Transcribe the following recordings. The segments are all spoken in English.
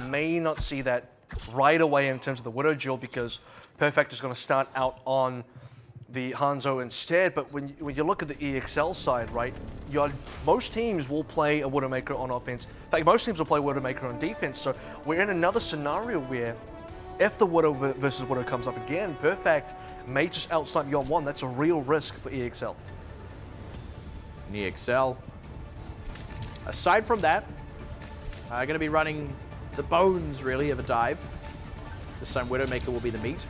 may not see that right away in terms of the Widow duel because Perfect is going to start out on the Hanzo instead. But when you look at the EXL side, right, most teams will play a Widowmaker on offense. In fact, most teams will play Widowmaker on defense. So we're in another scenario where if the Widow versus Widow comes up again, Perfect may just outsnipe you on one. That's a real risk for EXL. And EXL, aside from that, going to be running the bones, really, of a dive. This time Widowmaker will be the meat.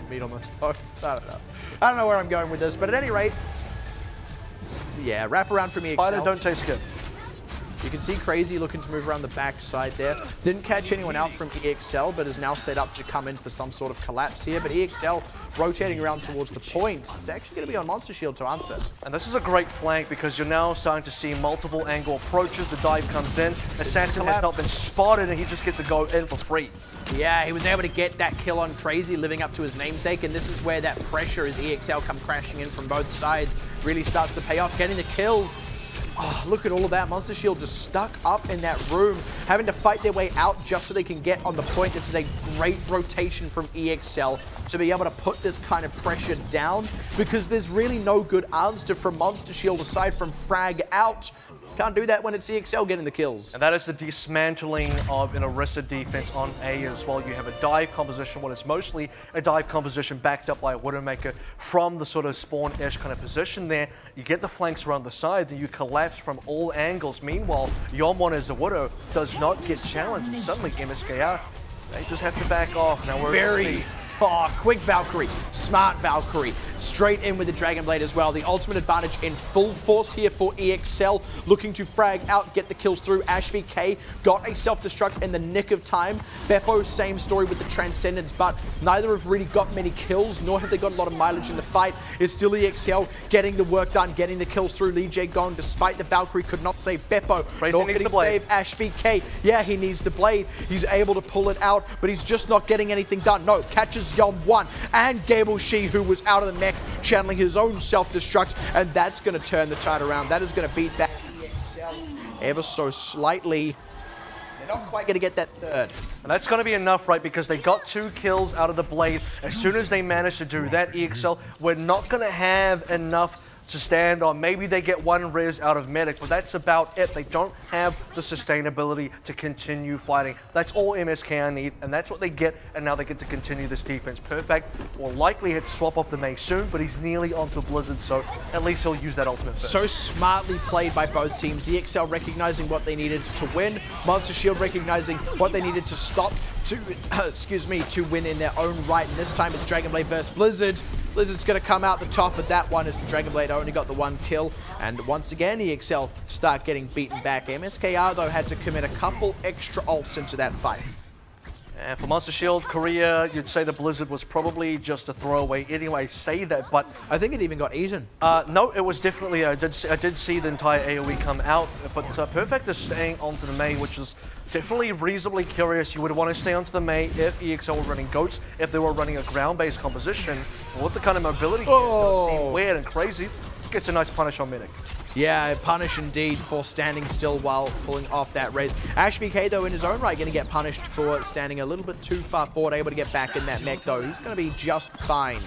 Meat on those bones. I don't know where I'm going with this, but at any rate, yeah, wrap around from EXL. Spider don't taste good. You can see Crazy looking to move around the back side there. Didn't catch anyone out from EXL, but is now set up to come in for some sort of collapse here. But EXL rotating around towards the point. It's actually going to be on Monster Shield to answer. And this is a great flank because you're now starting to see multiple angle approaches. The dive comes in. Assassin has not been spotted, and he just gets to go in for free. Yeah, he was able to get that kill on Crazy, living up to his namesake, and this is where that pressure as EXL come crashing in from both sides really starts to pay off, getting the kills. Oh, look at all of that. Monster Shield just stuck up in that room, having to fight their way out just so they can get on the point. This is a great rotation from EXL to be able to put this kind of pressure down because there's really no good answer from Monster Shield aside from frag out. Can't do that when it's EXL getting the kills. And that is the dismantling of an Orisa defense on A as well. You have a dive composition, what is mostly a dive composition backed up by a Widowmaker from the sort of spawn-ish kind of position there. You get the flanks around the side, then you collapse from all angles. Meanwhile, Yomwon as a Widow does not get challenged, and suddenly MSKR, they just have to back off. Now we're very... Oh, quick Valkyrie, smart Valkyrie, straight in with the Dragon Blade as well. The ultimate advantage in full force here for EXL, looking to frag out, get the kills through. AshVK got a self-destruct in the nick of time. Beppo, same story with the Transcendence, but neither have really got many kills, nor have they got a lot of mileage in the fight. It's still EXL getting the work done, getting the kills through. Lee Jae Gong, despite the Valkyrie, could not save Beppo, nor could he save AshVK. Yeah, he needs the blade. He's able to pull it out, but he's just not getting anything done. No, catches Yom1 and Gable Shi, who was out of the mech, channeling his own self-destruct, and that's going to turn the tide around. That is going to beat that EXL ever so slightly. They're not quite going to get that third. And that's going to be enough, right? Because they got 2 kills out of the blade. As soon as they manage to do that, EXL, we're not going to have enough to stand on. Maybe they get 1 res out of Medic, but that's about it. They don't have the sustainability to continue fighting. That's all MSK need, and that's what they get, and now they get to continue this defense. Perfect will likely have to swap off the Mei soon, but he's nearly onto Blizzard, so at least he'll use that ultimate first. So smartly played by both teams. EXL recognizing what they needed to win, Monster Shield recognizing what they needed to stop to, to win in their own right, and this time it's Dragon Blade versus Blizzard. Blizzard's going to come out the top of that one as the Dragon Blade only got the 1 kill. And once again, EXL start getting beaten back. MSKR, though, had to commit a couple extra ults into that fight. And for Monster Shield, Korea, you'd say the Blizzard was probably just a throwaway anyway, say that, but... I think it even got eaten. No, it was definitely, I did see the entire AoE come out, but Perfect is staying onto the Mei, which is definitely reasonably curious. You would want to stay onto the Mei if EXL were running goats, if they were running a ground-based composition. With the kind of mobility here, it does seem weird and crazy. Gets a nice punish on Medic. Yeah, punish indeed for standing still while pulling off that raise. AshVK, though, in his own right, going to get punished for standing a little bit too far forward, able to get back in that mech, though. He's going to be just fine.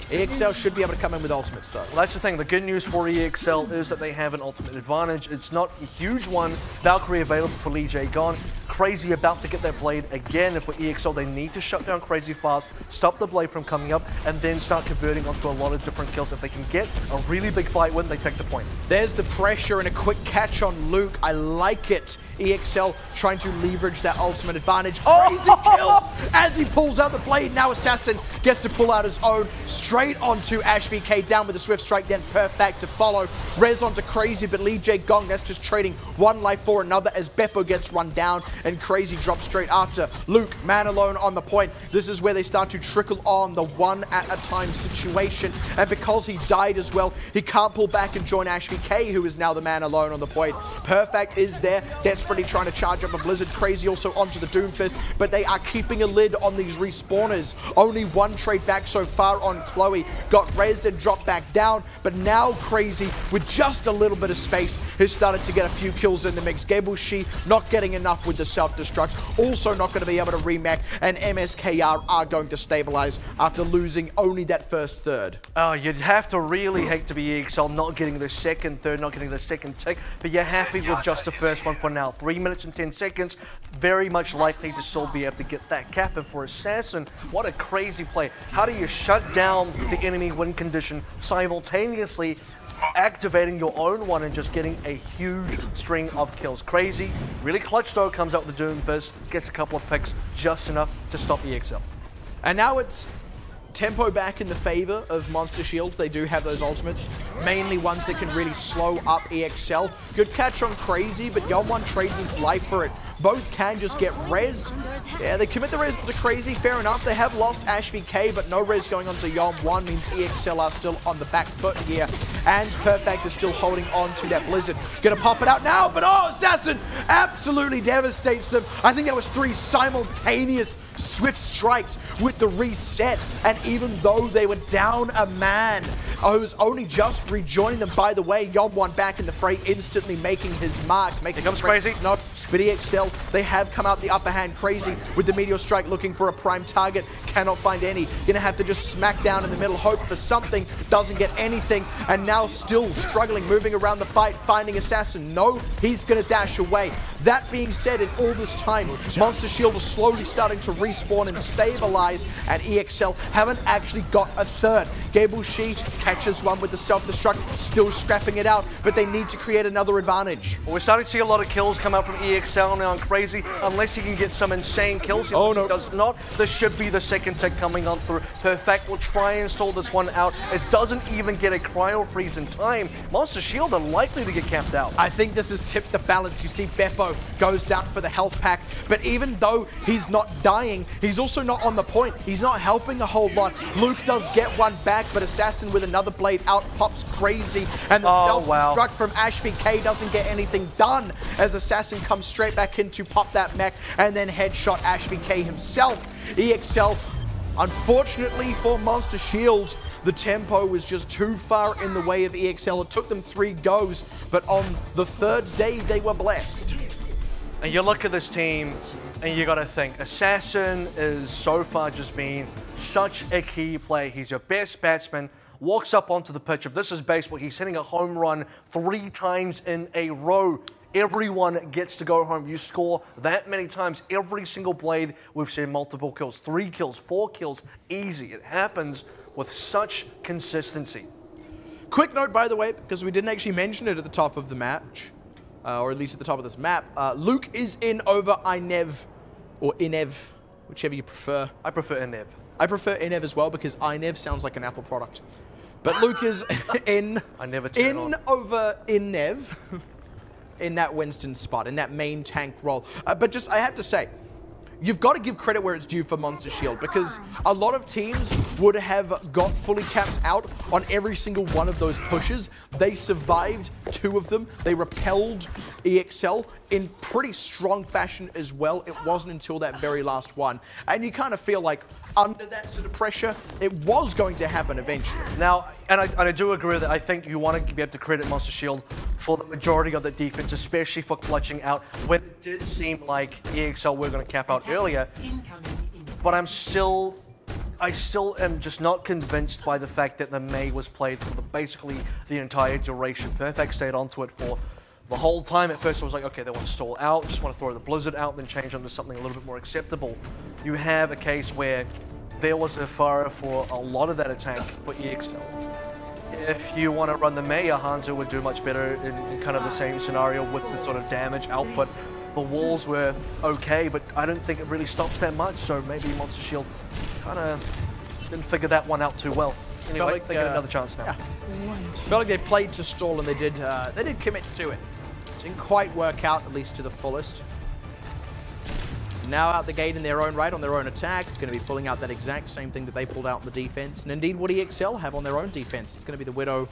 EXL should be able to come in with ultimates, though. Well, that's the thing. The good news for EXL is that they have an ultimate advantage. It's not a huge one. Valkyrie available for Lee Jae Gong. Crazy about to get that blade again. If for EXL, they need to shut down Crazy fast, stop the blade from coming up, and then start converting onto a lot of different kills. If they can get a really big fight win, they take the point. There's the pressure and a quick catch on Luke. I like it. EXL trying to leverage that ultimate advantage. Crazy kill as he pulls out the blade. Now Assassin gets to pull out his own straight onto AshVK, down with a swift strike, then Perfect to follow. Res onto Crazy, but Lee Jae Gong, that's just trading one life for another as Beppo gets run down and Crazy drops straight after. Luke, man alone on the point. This is where they start to trickle on the 1 at a time situation. And because he died as well, he can't pull back and join AshVK, who is now the man alone on the point. Perfect is there, desperately trying to charge up a Blizzard. Crazy also onto the Doomfist, but they are keeping a lid on these respawners. Only 1 trade back so far on Chloe. Chloe got rezzed and dropped back down, but now Crazy, with just a little bit of space, has started to get a few kills in the mix. Gabushi not getting enough with the self-destruct, also not going to be able to remake, and MSKR are going to stabilize after losing only that first third. Oh, you'd have to really hate to be EXL not getting the second third, not getting the second tick, but you're happy with just the first one for now. 3 minutes and 10 seconds, very much likely to still be able to get that cap. And for Assassin, what a crazy play. How do you shut down the enemy win condition simultaneously activating your own one and just getting a huge string of kills? Crazy, really clutch though, comes out with the Doomfist, gets a couple of picks, just enough to stop EXL. And now it's tempo back in the favor of Monster Shield. They do have those ultimates, mainly ones that can really slow up EXL. Good catch on Crazy, but Yeon trades his life for it. Both can just get rezzed. Yeah, they commit the res to Crazy, fair enough. They have lost AshVK, but no res going on to Yeon means EXL are still on the back foot here. And Perfect is still holding on to that Blizzard. Gonna pop it out now, but oh, Assassin absolutely devastates them. I think that was 3 simultaneous swift strikes with the reset, and even though they were down a man, I was only just rejoining them. By the way, Yeon back in the fray, instantly making his mark. Here comes Crazy. No, but EXL, they have come out the upper hand. Crazy with the Meteor Strike looking for a prime target, cannot find any. Gonna have to just smack down in the middle, hope for something, doesn't get anything, and now still struggling, moving around the fight, finding Assassin. No, he's gonna dash away. That being said, in all this time, Monster Shield is slowly starting to respawn and stabilize, and EXL haven't actually got a third. Gabushi catches one with the self-destruct, still scrapping it out, but they need to create another advantage. Well, we're starting to see a lot of kills come out from EXL now on Crazy, unless he can get some insane kills. Oh, no. He does not. This should be the second tick coming on through. Perfect will try and stall this one out. It doesn't even get a cryo freeze in time. Monster Shield are likely to get camped out. I think this has tipped the balance. You see Beppo goes down for the health pack, but even though he's not dying, he's also not on the point. He's not helping a whole lot. Luke does get one back, but Assassin with another blade out pops Crazy, and the self-destruct from AshVK doesn't get anything done as Assassin comes straight back in to pop that mech and then headshot AshVK himself. EXL, unfortunately for Monster Shield, the tempo was just too far in the way of EXL. It took them 3 goes, but on the 3rd day, they were blessed. And you look at this team, and you gotta think, Assassin is so far just been such a key play. He's your best batsman, walks up onto the pitch. If this is baseball, he's hitting a home run 3 times in a row. Everyone gets to go home. You score that many times, every single blade, we've seen multiple kills, 3 kills, 4 kills, easy. It happens with such consistency. Quick note, by the way, because we didn't actually mention it at the top of the match, or at least at the top of this map, Luke is in over Inev, or Inev, whichever you prefer. I prefer Inev. I prefer Inev as well because Inev sounds like an Apple product. But Luke is in over Inev, in that Winston spot, in that main tank role. But just, I have to say, you've got to give credit where it's due for Monster Shield, because a lot of teams would have got fully capped out on every single one of those pushes. They survived 2 of them. They repelled EXL in pretty strong fashion as well. It wasn't until that very last one. And you kind of feel like under that sort of pressure, it was going to happen eventually. Now, and I do agree that I think you want to be able to credit Monster Shield for the majority of the defense, especially for clutching out when it did seem like EXL were going to cap out earlier. But I still am just not convinced by the fact that the Mei was played for basically the entire duration. Perfect stayed onto it for the whole time. At first I was like, okay, they want to stall out, just want to throw the Blizzard out, then change onto something a little bit more acceptable. You have a case where there was a fire for a lot of that attack for EXL. If you want to run the Mei, Hanzo would do much better in kind of the same scenario with the sort of damage output. The walls were okay, but I don't think it really stops that much, so maybe Monster Shield kind of didn't figure that one out too well. Anyway, like, they get another chance now. Yeah. Felt like they played to stall, and they did commit to it. Didn't quite work out, at least to the fullest. Now out the gate in their own right, on their own attack. Going to be pulling out that exact same thing that they pulled out in the defense. And indeed, what EXL have on their own defense. It's going to be the Widow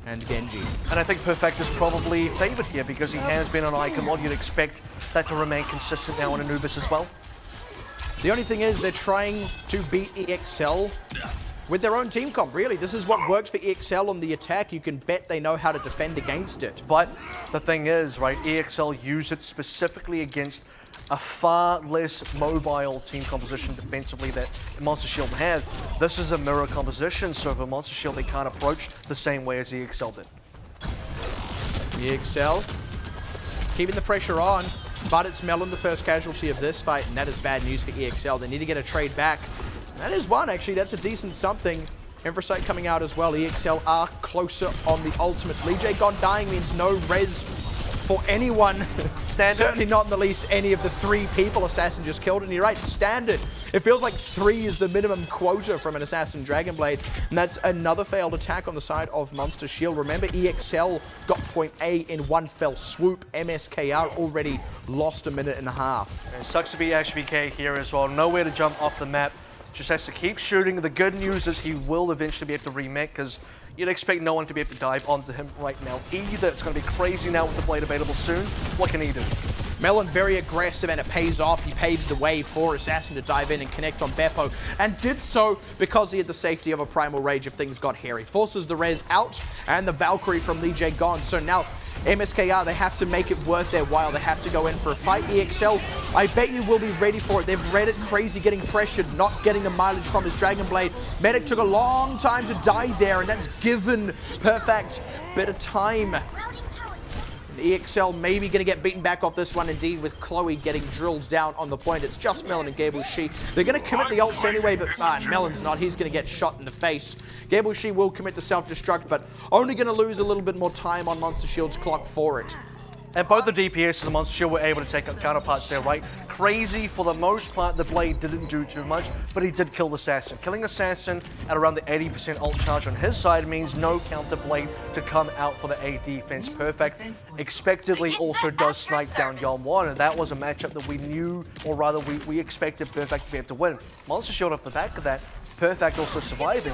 and Genji. And I think Perfect is probably favored here because he has been on Icon Mod. You'd expect that to remain consistent now on Anubis as well. The only thing is they're trying to beat EXL with their own team comp, really. This is what works for EXL on the attack. You can bet they know how to defend against it. But the thing is, right, EXL use it specifically against a far less mobile team composition defensively that Monster Shield has. This is a mirror composition, so for Monster Shield they can't approach the same way as EXL did. EXL keeping the pressure on, but it's Melon the first casualty of this fight, and that is bad news for EXL. They need to get a trade back. That is one, actually. That's a decent something. Infrasight coming out as well. EXL are closer on the ultimates. Lee J gone dying means no res for anyone. Standard. Certainly not in the least any of the 3 people Assassin just killed. And you're right, standard. It feels like 3 is the minimum quota from an Assassin Dragonblade. And that's another failed attack on the side of Monster Shield. Remember, EXL got point A in one fell swoop. MSKR already lost a minute and a half. It sucks to be HVK here as well. Nowhere to jump off the map. Just has to keep shooting. The good news is he will eventually be able to remake, because you'd expect no one to be able to dive onto him right now either. It's going to be crazy now with the blade available soon. What can he do? Melon very aggressive, and it pays off. He paves the way for Assassin to dive in and connect on Beppo, and did so because he had the safety of a Primal Rage if things got hairy. Forces the res out, and the Valkyrie from Lee J gone. So now MSKR, they have to make it worth their while. They have to go in for a fight. EXL, I bet you will be ready for it. They've read it crazy, getting pressured, not getting the mileage from his Dragonblade. Medic took a long time to die there, and that's given Perfect a bit of time. EXL maybe going to get beaten back off this one, indeed, with Chloe getting drilled down on the point. It's just Melon and Gableshee. They're going to commit the ults anyway, but Melon's not. He's going to get shot in the face. Gableshee will commit the self-destruct, but only going to lose a little bit more time on Monster Shield's clock for it. And both the DPS and the Monster Shield were able to take out counterparts there, right? Crazy, for the most part, the Blade didn't do too much, but he did kill the Assassin. Killing Assassin at around the 80% ult charge on his side means no counter Blade to come out for the A defense. Perfect expectedly also does snipe down Yon1, and that was a matchup that we knew, or rather we expected Perfect to be able to win. Monster Shield off the back of that, Perfect also surviving,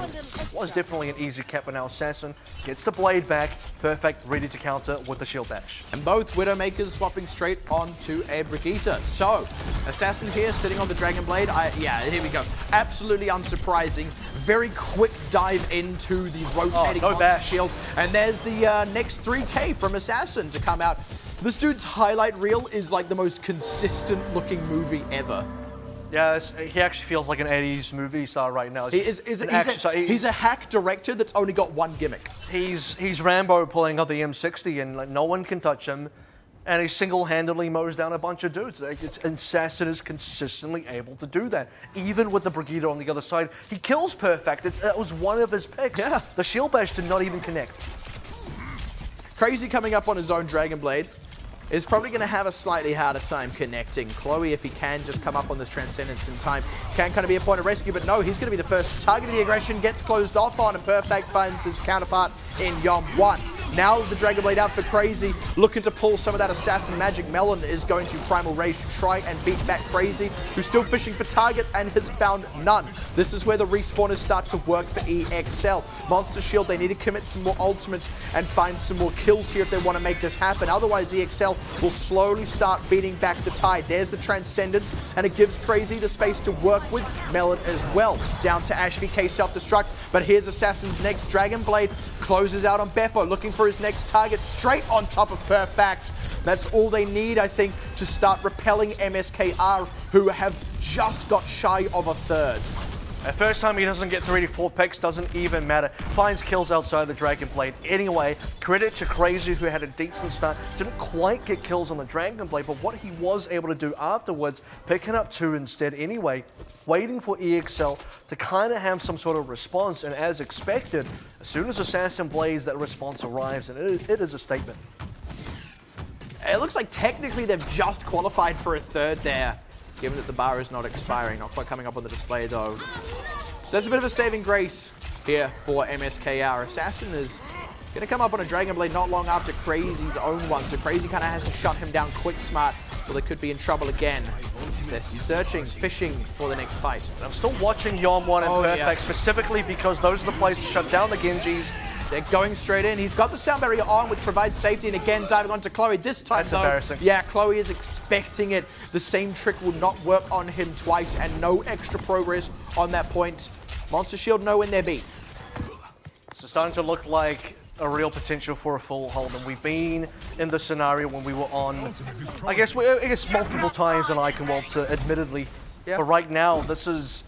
was definitely an easy cap, but now Assassin gets the Blade back. Perfect ready to counter with the shield bash. And both Widowmakers swapping straight onto a Brigitte. So, Assassin here sitting on the Dragonblade. Yeah, here we go. Absolutely unsurprising. Very quick dive into the rotating bash shield. And there's the next 3K from Assassin to come out. This dude's highlight reel is like the most consistent looking movie ever. Yeah, he actually feels like an 80s movie star right now. He's a hack director that's only got one gimmick. He's Rambo pulling out the M60, and like, no one can touch him, and he single-handedly mows down a bunch of dudes. And Assassin is consistently able to do that. Even with the Brigitte on the other side, he kills Perfect. That was one of his picks. Yeah. The shield bash did not even connect. Crazy coming up on his own Dragonblade is probably going to have a slightly harder time connecting. Chloe, if he can just come up on this Transcendence in time, can kind of be a point of rescue, but no, he's going to be the first target of the aggression, gets closed off on, and Perfect finds his counterpart in Yon1. Now the Dragonblade out for Crazy, looking to pull some of that Assassin magic. Melon is going to Primal Rage to try and beat back Crazy, who's still fishing for targets and has found none. This is where the respawners start to work for EXL. Monster Shield, they need to commit some more ultimates and find some more kills here if they want to make this happen. Otherwise, EXL will slowly start beating back the tide. There's the Transcendence, and it gives Crazy the space to work with Melon as well. Down to AshVK self-destruct, but here's Assassin's next Dragonblade. Closes out on Beppo, looking for his next target straight on top of Perfect. That's all they need, I think, to start repelling MSKR, who have just got shy of a third. The first time he doesn't get 3 to 4 picks, doesn't even matter. Finds kills outside the Dragonblade. Anyway, credit to Crazy, who had a decent start. Didn't quite get kills on the Dragonblade, but what he was able to do afterwards, picking up 2 instead anyway, waiting for EXL to kind of have some sort of response, and as expected, as soon as Assassin Blades, that response arrives, and it is a statement. It looks like technically they've just qualified for a third there, given that the bar is not expiring. Not quite coming up on the display, though. So that's a bit of a saving grace here for MSKR. Assassin is going to come up on a Dragonblade not long after Crazy's own one, so Crazy kind of has to shut him down quick smart, or they could be in trouble again. They're searching, fishing for the next fight. I'm still watching Yon1 and Perfect, specifically because those are the plays to shut down the Genjis. They're going straight in. He's got the sound barrier on, which provides safety, and again diving onto Chloe. This time, that's embarrassing. Yeah, Chloe is expecting it. The same trick will not work on him twice, and no extra progress on that point. Monster Shield know when they're beat. It's starting to look like a real potential for a full hold, and we've been in the scenario when we were on, I guess multiple times in Icon World, admittedly. Yeah. But right now, this is,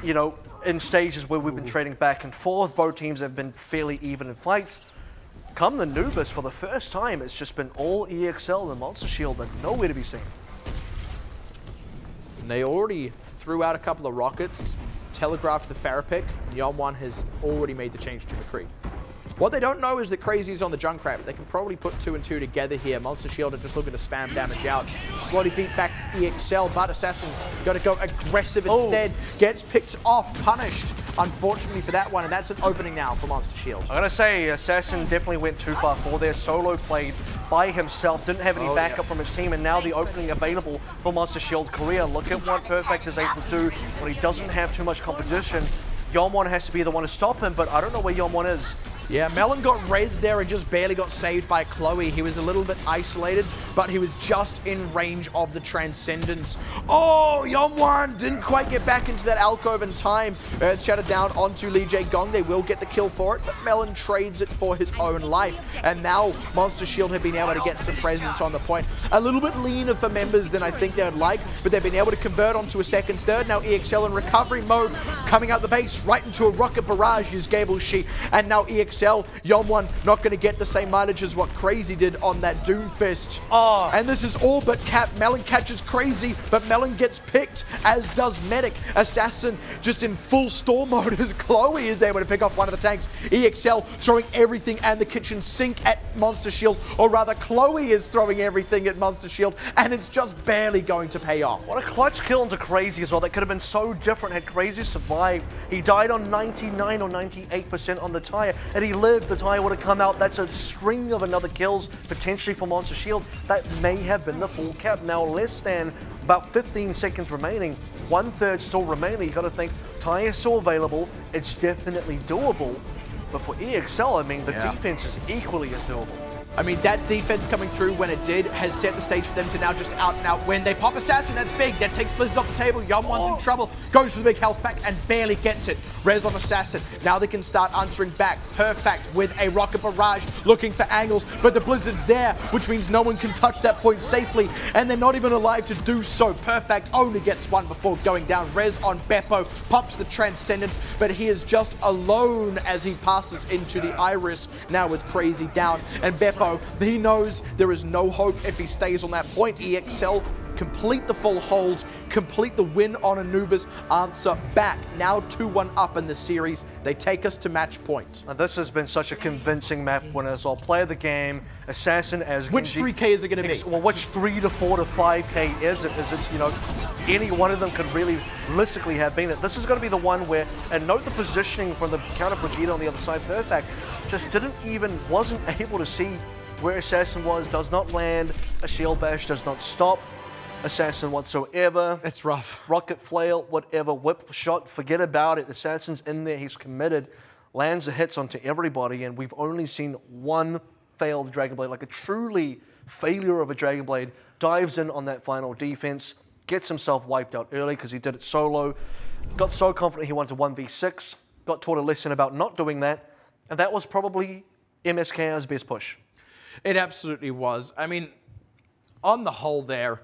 you know, in stages where we've been trading back and forth. Both teams have been fairly even in fights. Come the Nubis, for the first time, it's just been all EXL and Monster Shield and nowhere to be seen. And they already threw out a couple of rockets, telegraphed the Farah-pick, and Yeon has already made the change to McCree. What they don't know is that Crazy's on the Junkrat. They can probably put 2 and 2 together here. Monster Shield are just looking to spam damage out. Slowly beat back EXL, but Assassin got to go aggressive instead. Gets picked off, punished, unfortunately for that one, and that's an opening now for Monster Shield. I'm going to say Assassin definitely went too far for there. Solo played by himself, didn't have any backup from his team, and now the opening available for Monster Shield Korea. Look at what Perfect is able to do when he doesn't have too much competition. Yeon has to be the one to stop him, but I don't know where Yeon is. Yeah, Melon got res there and just barely got saved by Chloe. He was a little bit isolated, but he was just in range of the Transcendence. Oh, Yeon didn't quite get back into that alcove in time. Earth shattered down onto Lee Jae Gong. They will get the kill for it, but Melon trades it for his own life. And now Monster Shield have been able to get some presence on the point. A little bit leaner for members than I think they would like, but they've been able to convert onto a second, third. Now EXL in recovery mode, coming out the base, right into a rocket barrage is Gable She. And now EXL, Yeon not going to get the same mileage as what Crazy did on that Doomfist. Oh. And this is all but cap. Melon catches Crazy, but Melon gets picked, as does Medic. Assassin just in full storm mode as Chloe is able to pick off one of the tanks. EXL throwing everything and the kitchen sink at Monster Shield, or rather Chloe is throwing everything at Monster Shield, and it's just barely going to pay off. What a clutch kill into Crazy as well. That could have been so different had Crazy survived. He died on 99 or 98% on the tire, and he lived. The tire would have come out. That's a string of another kills potentially for Monster Shield. That may have been the full cap. Now less than about 15 seconds remaining, 1/3 still remaining. You got to think tire is still available. It's definitely doable. But for EXL, I mean, the defense is equally as doable. I mean, that defense coming through when it did has set the stage for them to now just out and out win. They pop Assassin, that's big. That takes Blizzard off the table. Yeon's in trouble. Goes for the big health pack and barely gets it. Res on Assassin. Now they can start answering back. Perfect with a rocket barrage, looking for angles, but the Blizzard's there, which means no one can touch that point safely, and they're not even alive to do so. Perfect only gets one before going down. Res on Beppo, pops the Transcendence, but he is just alone as he passes into the Iris, now with Crazy down. And Beppo, he knows there is no hope if he stays on that point. EXL complete the full hold, complete the win on Anubis, answer back. Now 2-1 up in the series. They take us to match point. And this has been such a convincing map winner. So I'll play the game. Assassin as Which 3K is it going to be? Well, which 3 to 4 to 5K is it? Is it, you know, any one of them could really realistically have been it. This is going to be the one where, and note the positioning from the counter Brigida on the other side. Perfect. Just wasn't able to see where Assassin was, does not land. A shield bash does not stop Assassin whatsoever. It's rough. Rocket flail, whatever, whip shot, forget about it. Assassin's in there, he's committed, lands the hits onto everybody, and we've only seen one failed Dragon Blade, like a truly failure of a Dragon Blade, dives in on that final defense, gets himself wiped out early because he did it solo, got so confident he wanted to 1v6, got taught a lesson about not doing that, and that was probably MSK's best push. It absolutely was. I mean, on the whole there,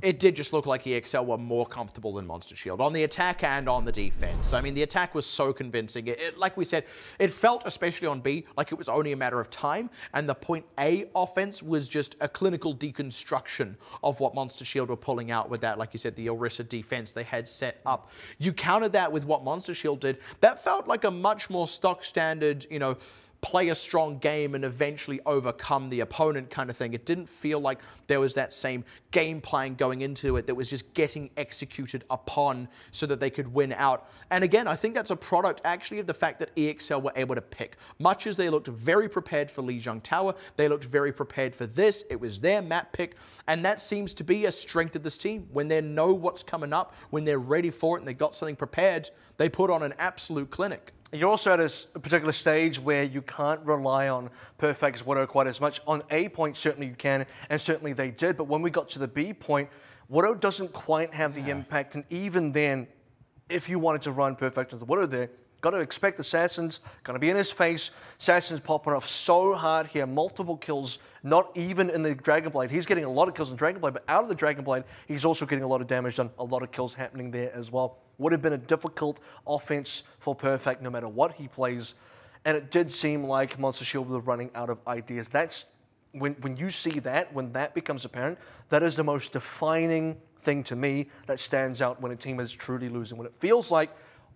it did just look like EXL were more comfortable than Monster Shield on the attack and on the defense. I mean, the attack was so convincing. Like we said, it felt, especially on B, like it was only a matter of time, and the point A offense was just a clinical deconstruction of what Monster Shield were pulling out with that, like you said, the Orisa defense they had set up. You countered that with what Monster Shield did. That felt like a much more stock standard, you know, play a strong game and eventually overcome the opponent kind of thing. It didn't feel like there was that same game plan going into it that was just getting executed upon so that they could win out. And again, I think that's a product actually of the fact that EXL were able to pick. Much as they looked very prepared for Lijiang Tower, they looked very prepared for this. It was their map pick, and that seems to be a strength of this team. When they know what's coming up, when they're ready for it and they got something prepared, they put on an absolute clinic. You're also at a particular stage where you can't rely on Perfect's Widow quite as much. On A point, certainly you can, and certainly they did. But when we got to the B point, Widow doesn't quite have the impact. And even then, if you wanted to run Perfect as the Widow there, got to expect Assassin's going to be in his face. Assassin's popping off so hard here. Multiple kills, not even in the Dragonblade. He's getting a lot of kills in Dragonblade, but out of the Dragonblade, he's also getting a lot of damage done. A lot of kills happening there as well. Would have been a difficult offense for Perfect no matter what he plays. And it did seem like Monster Shield were running out of ideas. That's when you see that, when that becomes apparent, that is the most defining thing to me that stands out when a team is truly losing. When it feels like,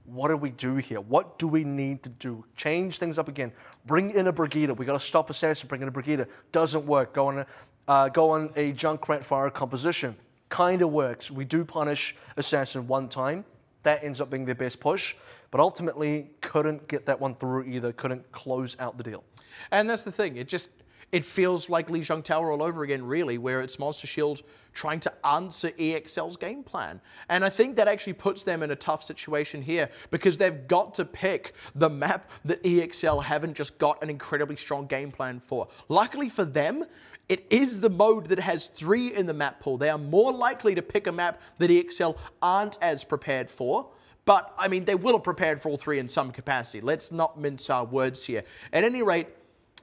what do we do here? What do we need to do? Change things up again. Bring in a Brigida. We got to stop Assassin. Bring in a Brigida. Doesn't work. Go on a Junkrat Fire composition. Kind of works. We do punish Assassin one time. That ends up being their best push. But ultimately, couldn't get that one through either. Couldn't close out the deal. And that's the thing. It feels like Lijiang Tower all over again, really, where it's Monster Shield trying to answer EXL's game plan. And I think that actually puts them in a tough situation here because they've got to pick the map that EXL haven't just got an incredibly strong game plan for. Luckily for them, it is the mode that has 3 in the map pool. They are more likely to pick a map that EXL aren't as prepared for. But, I mean, they will have prepared for all 3 in some capacity. Let's not mince our words here. At any rate,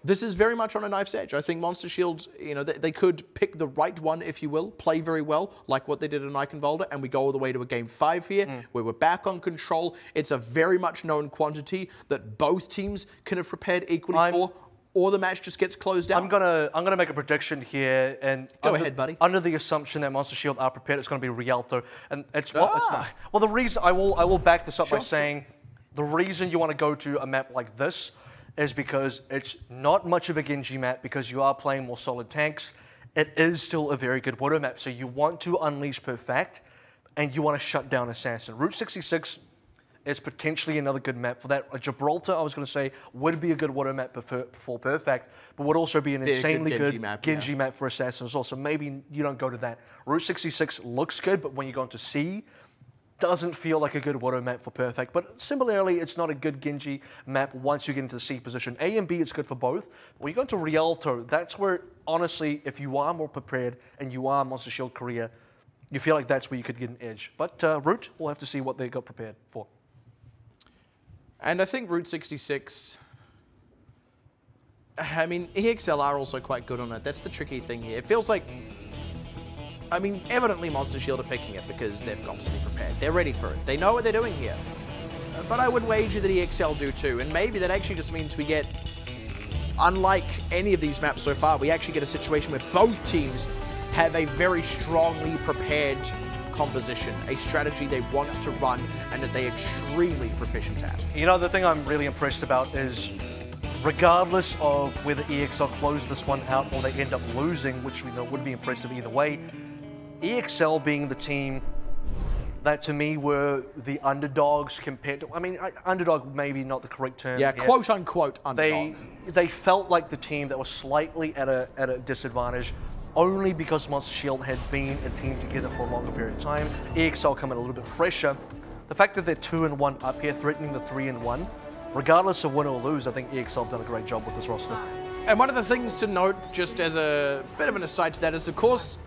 this is very much on a knife's edge. I think Monster Shield, you know, they could pick the right one, if you will, play very well, like what they did in Eichenwalde, and we go all the way to a Game 5 here, where we're back on control. It's a very much known quantity that both teams can have prepared equally for, or the match just gets closed out. I'm gonna make a prediction here, and go ahead, buddy. Under the assumption that Monster Shield are prepared, it's going to be Rialto, and it's not. Well, the reason I will back this up by saying the reason you want to go to a map like this is because it's not much of a Genji map because you are playing more solid tanks. It is still a very good Widow map, so you want to unleash Perfect, and you want to shut down Assassin. Route 66 is potentially another good map for that. Gibraltar, I was going to say, would be a good Widow map for Perfect, but would also be an insanely good Genji map for Assassin as well, so maybe you don't go to that. Route 66 looks good, but when you go into C, doesn't feel like a good Widow map for Perfect, but similarly, it's not a good Genji map once you get into the C position. A and B, it's good for both. When you go into Rialto, that's where, honestly, if you are more prepared and you are Monster Shield Korea, you feel like that's where you could get an edge. But Route, we'll have to see what they got prepared for. And I think Route 66, I mean, EXL are also quite good on it. That's the tricky thing here. It feels like, I mean, evidently Monster Shield are picking it because they've got to be prepared. They're ready for it. They know what they're doing here. But I would wager that EXL do too. And maybe that actually just means we get, unlike any of these maps so far, we actually get a situation where both teams have a very strongly prepared composition, a strategy they want to run and that they're extremely proficient at. You know, the thing I'm really impressed about is regardless of whether EXL close this one out or they end up losing, which we know would be impressive either way, EXL being the team that to me were the underdogs compared to, I mean, underdog maybe not the correct term. Yeah, here. Quote unquote underdog. They felt like the team that was slightly at a disadvantage only because Monster Shield had been a team together for a longer period of time. EXL come in a little bit fresher. The fact that they're 2-1 up here, threatening the 3-1, regardless of win or lose, I think EXL have done a great job with this roster. And one of the things to note, just as a bit of an aside to that, is of course,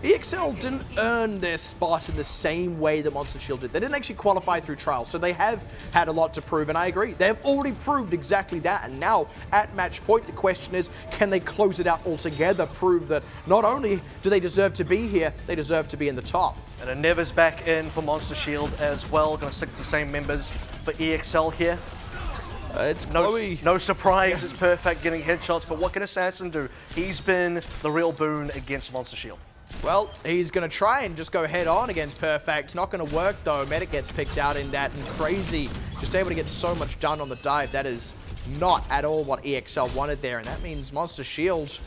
EXL didn't earn their spot in the same way that Monster Shield did. They didn't actually qualify through trials, so they have had a lot to prove, and I agree. They have already proved exactly that, and now, at match point, the question is, can they close it out altogether, prove that not only do they deserve to be here, they deserve to be in the top. And Never's back in for Monster Shield as well. Going to stick to the same members for EXL here. It's Chloe. No surprise, it's Perfect getting headshots, but what can Assassin do? He's been the real boon against Monster Shield. Well, he's going to try and just go head on against Perfect. Not going to work, though. Medic gets picked out in that, and Crazy just able to get so much done on the dive. That is not at all what EXL wanted there, and that means Monster Shield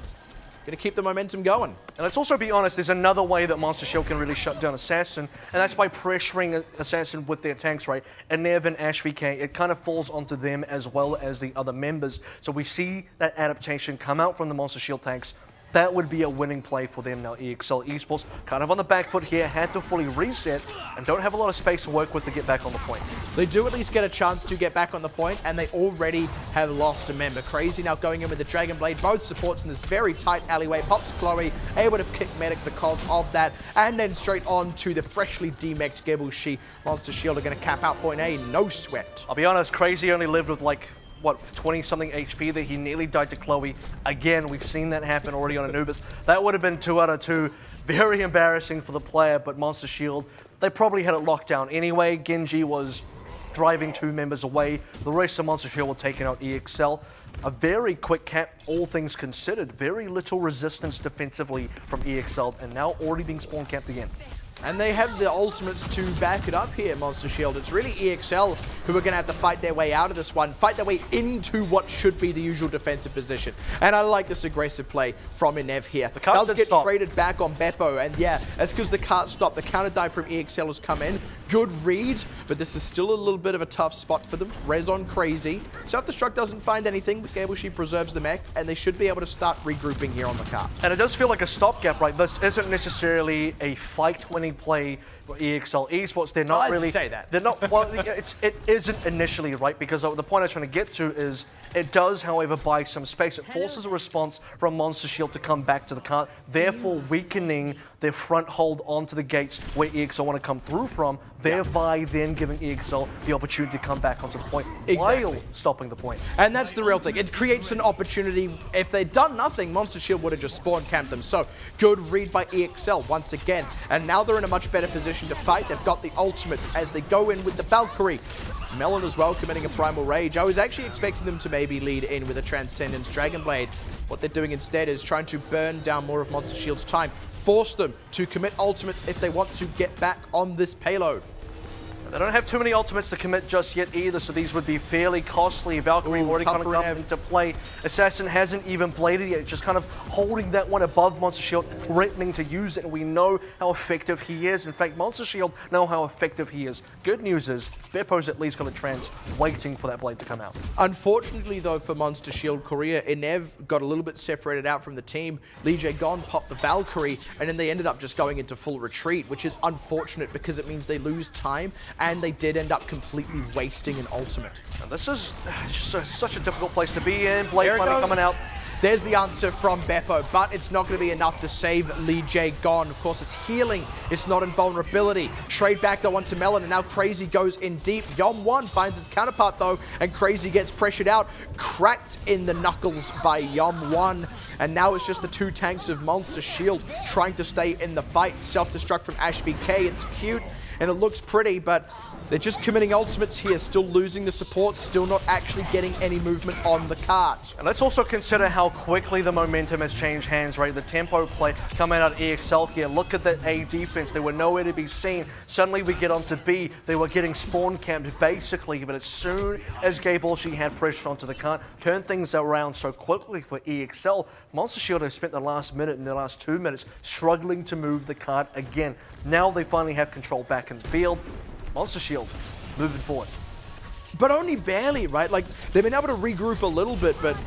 going to keep the momentum going. And let's also be honest, there's another way that Monster Shield can really shut down Assassin, and that's by pressuring Assassin with their tanks, right? And Nev and AshVK, it kind of falls onto them as well as the other members. So we see that adaptation come out from the Monster Shield tanks. that would be a winning play for them now. EXL-Esports kind of on the back foot here, had to fully reset and don't have a lot of space to work with to get back on the point. They do at least get a chance to get back on the point, and they already have lost a member. Crazy now going in with the Dragon Blade, both supports in this very tight alleyway. Pops Chloe, able to kick Medic because of that, and then straight on to the freshly demeched Gebushi. Monster Shield are going to cap out point A, no sweat. I'll be honest, Crazy only lived with like, what, 20-something HP there. He nearly died to Chloe. Again, we've seen that happen already on Anubis. That would have been 2 out of 2. Very embarrassing for the player, but Monster Shield, they probably had it locked down anyway. Genji was driving 2 members away. The rest of Monster Shield were taking out EXL. A very quick cap, all things considered. Very little resistance defensively from EXL, and now already being spawn capped again. And they have the ultimates to back it up here, Monster Shield. It's really EXL who are going to have to fight their way out of this one, fight their way into what should be the usual defensive position. And I like this aggressive play from Inev here. The cart does get stop. traded back on Beppo, and yeah, that's because the cart stopped. The counter dive from EXL has come in. Good read, but this is still a little bit of a tough spot for them. Res on Crazy. Self-destruct doesn't find anything, but Gebushi preserves the mech, and they should be able to start regrouping here on the cart. And it does feel like a stopgap, right? This isn't necessarily a fight-winning play for EXL-Esports. They're not really... say that. They're not... Well, it isn't initially, right? Because the point I was trying to get to is it does, however, buy some space. It forces a response from Monster Shield to come back to the cart, therefore weakening their front hold onto the gates where EXL want to come through from, thereby then giving EXL the opportunity to come back onto the point while stopping the point. And that's the real thing. It creates an opportunity. If they'd done nothing, Monster Shield would have just spawn camped them. So good read by EXL once again. And now they're in a much better position to fight. They've got the ultimates as they go in with the Valkyrie. Melon as well committing a Primal Rage. I was actually expecting them to maybe lead in with a Transcendence Dragon Blade. What they're doing instead is trying to burn down more of Monster Shield's time, force them to commit ultimates if they want to get back on this payload. They don't have too many ultimates to commit just yet either, so these would be fairly costly. Valkyrie already kind of come into play. Assassin hasn't even bladed yet, just kind of holding that one above Monster Shield, threatening to use it, and we know how effective he is. In fact, Monster Shield know how effective he is. Good news is, Beppo's at least got a trance waiting for that blade to come out. Unfortunately, though, for Monster Shield Korea, Inev got a little bit separated out from the team. Lee Jae-gon popped the Valkyrie, and then they ended up just going into full retreat, which is unfortunate because it means they lose time, and they did end up completely wasting an ultimate. And this is just such a difficult place to be in. Blade finally coming out. There's the answer from Beppo, but it's not going to be enough to save Lee Jae-gon. Of course, it's healing. It's not invulnerability. Trade back though onto Melon, and now Crazy goes in deep. Yom1 finds his counterpart though, and Crazy gets pressured out. Cracked in the knuckles by Yom1. And now it's just the 2 tanks of Monster Shield trying to stay in the fight. Self-destruct from AshVK. It's cute and it looks pretty, but they're just committing ultimates here, still losing the support, still not actually getting any movement on the cart. And let's also consider how quickly the momentum has changed hands, right? The tempo play coming out of EXL here. Look at that A defense. They were nowhere to be seen. Suddenly we get onto B. They were getting spawn camped basically, but as soon as Gebushi had pressure onto the cart, turned things around so quickly for EXL. Monster Shield have spent the last minute and the last 2 minutes struggling to move the cart again. Now they finally have control back in the field. Monster Shield moving forward. But only barely, right? Like, they've been able to regroup a little bit, but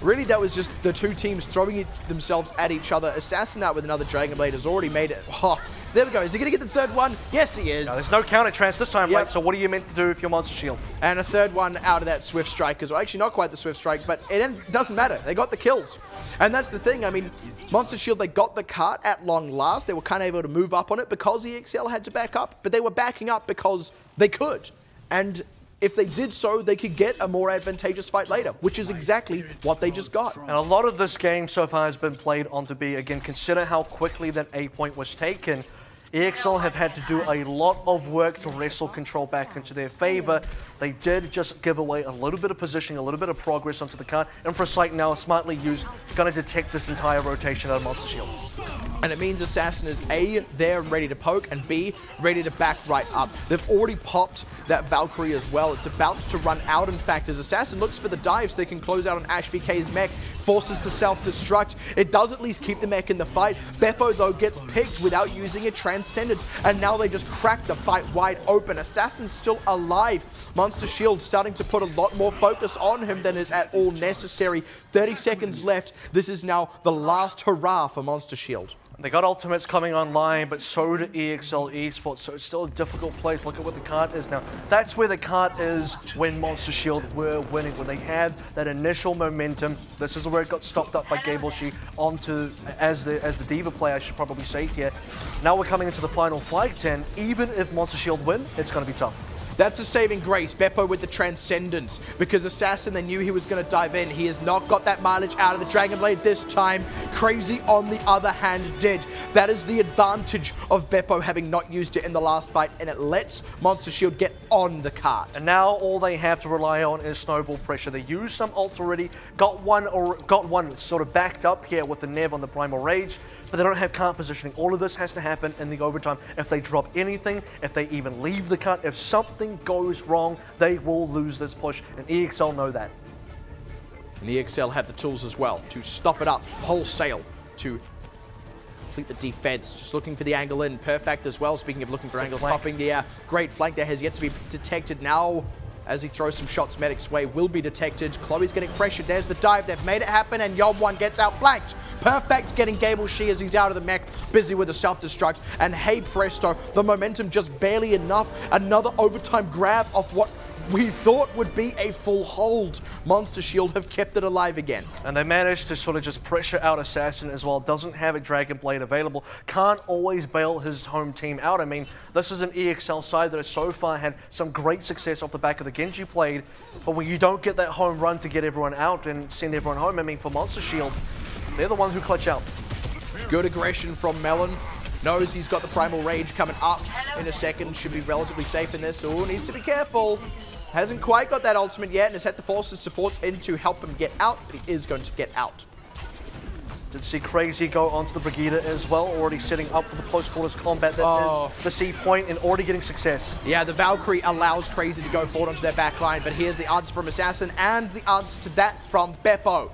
really that was just the 2 teams throwing themselves at each other. Assassin out with another Dragon Blade has already made it. Oh, there we go. Is he going to get the 3rd one? Yes, he is. No, there's no counter trance this time, right? So what are you meant to do if you're Monster Shield? And a 3rd one out of that Swift Strike as well. Actually, not quite the Swift Strike, but it doesn't matter. They got the kills. And that's the thing. I mean, Monster Shield, they got the cart at long last. They were kind of able to move up on it because EXL had to back up, but they were backing up because they could. And if they did so, they could get a more advantageous fight later, which is exactly what they just got. And a lot of this game so far has been played onto B. Again, consider how quickly that A point was taken. EXL have had to do a lot of work to wrestle control back into their favor. They did just give away a little bit of positioning, a little bit of progress onto the cart. Infrasight now, smartly used, going to detect this entire rotation out of Monster Shield. And it means Assassin is A, there ready to poke, and B, ready to back right up. They've already popped that Valkyrie as well. It's about to run out, in fact, as Assassin looks for the dive so they can close out on AshVK's mech, forces the self-destruct. It does at least keep the mech in the fight. Beppo, though, gets picked without using a Transcendence, and now they just crack the fight wide open. Assassin's still alive. Monster Shield starting to put a lot more focus on him than is at all necessary. 30 seconds left. This is now the last hurrah for Monster Shield. They got ultimates coming online, but so do EXL-Esports, so it's still a difficult place. Look at what the card is now. That's where the card is when Monster Shield were winning, when they had that initial momentum. This is where it got stopped up by Gableshe onto, as the Diva player, I should probably say here. Now we're coming into the final fight, and even if Monster Shield win, it's going to be tough. That's a saving grace. Beppo with the Transcendence, because Assassin, they knew he was going to dive in. He has not got that mileage out of the Dragon Blade this time. Crazy, on the other hand, did. That is the advantage of Beppo having not used it in the last fight, and it lets Monster Shield get on the cart. And now all they have to rely on is snowball pressure. They used some ults already, got one sort of backed up here with the Nev on the Primal Rage, but they don't have cart positioning. All of this has to happen in the overtime. If they drop anything, if they even leave the cart, if something goes wrong, they will lose this push, and EXL know that. And EXL had the tools as well to stop it up wholesale, to complete the defense. Just looking for the angle in. Perfect as well. Speaking of looking for angles, popping the great flank there has yet to be detected. Now, as he throws some shots Medic's way, will be detected. Chloe's getting pressured. There's the dive. They've made it happen, and Yom1 gets outflanked. Perfect getting Gableshe as he's out of the mech, busy with the self-destruct. And hey presto, the momentum just barely enough. Another overtime grab of what we thought would be a full hold. Monster Shield have kept it alive again. And they managed to sort of just pressure out Assassin as well. Doesn't have a Dragon Blade available. Can't always bail his home team out. I mean, this is an EXL side that has so far had some great success off the back of the Genji played. But when you don't get that home run to get everyone out and send everyone home, I mean, for Monster Shield, they're the ones who clutch out. Good aggression from Melon. Knows he's got the Primal Rage coming up in a second. Should be relatively safe in this. Oh, needs to be careful. Hasn't quite got that ultimate yet and has had to force his supports in to help him get out, but he is going to get out. Did see Crazy go onto the Brigitte as well, already setting up for the close quarters combat. That is the C point and already getting success. Yeah, the Valkyrie allows Crazy to go forward onto their back line, but here's the answer from Assassin and the answer to that from Beppo.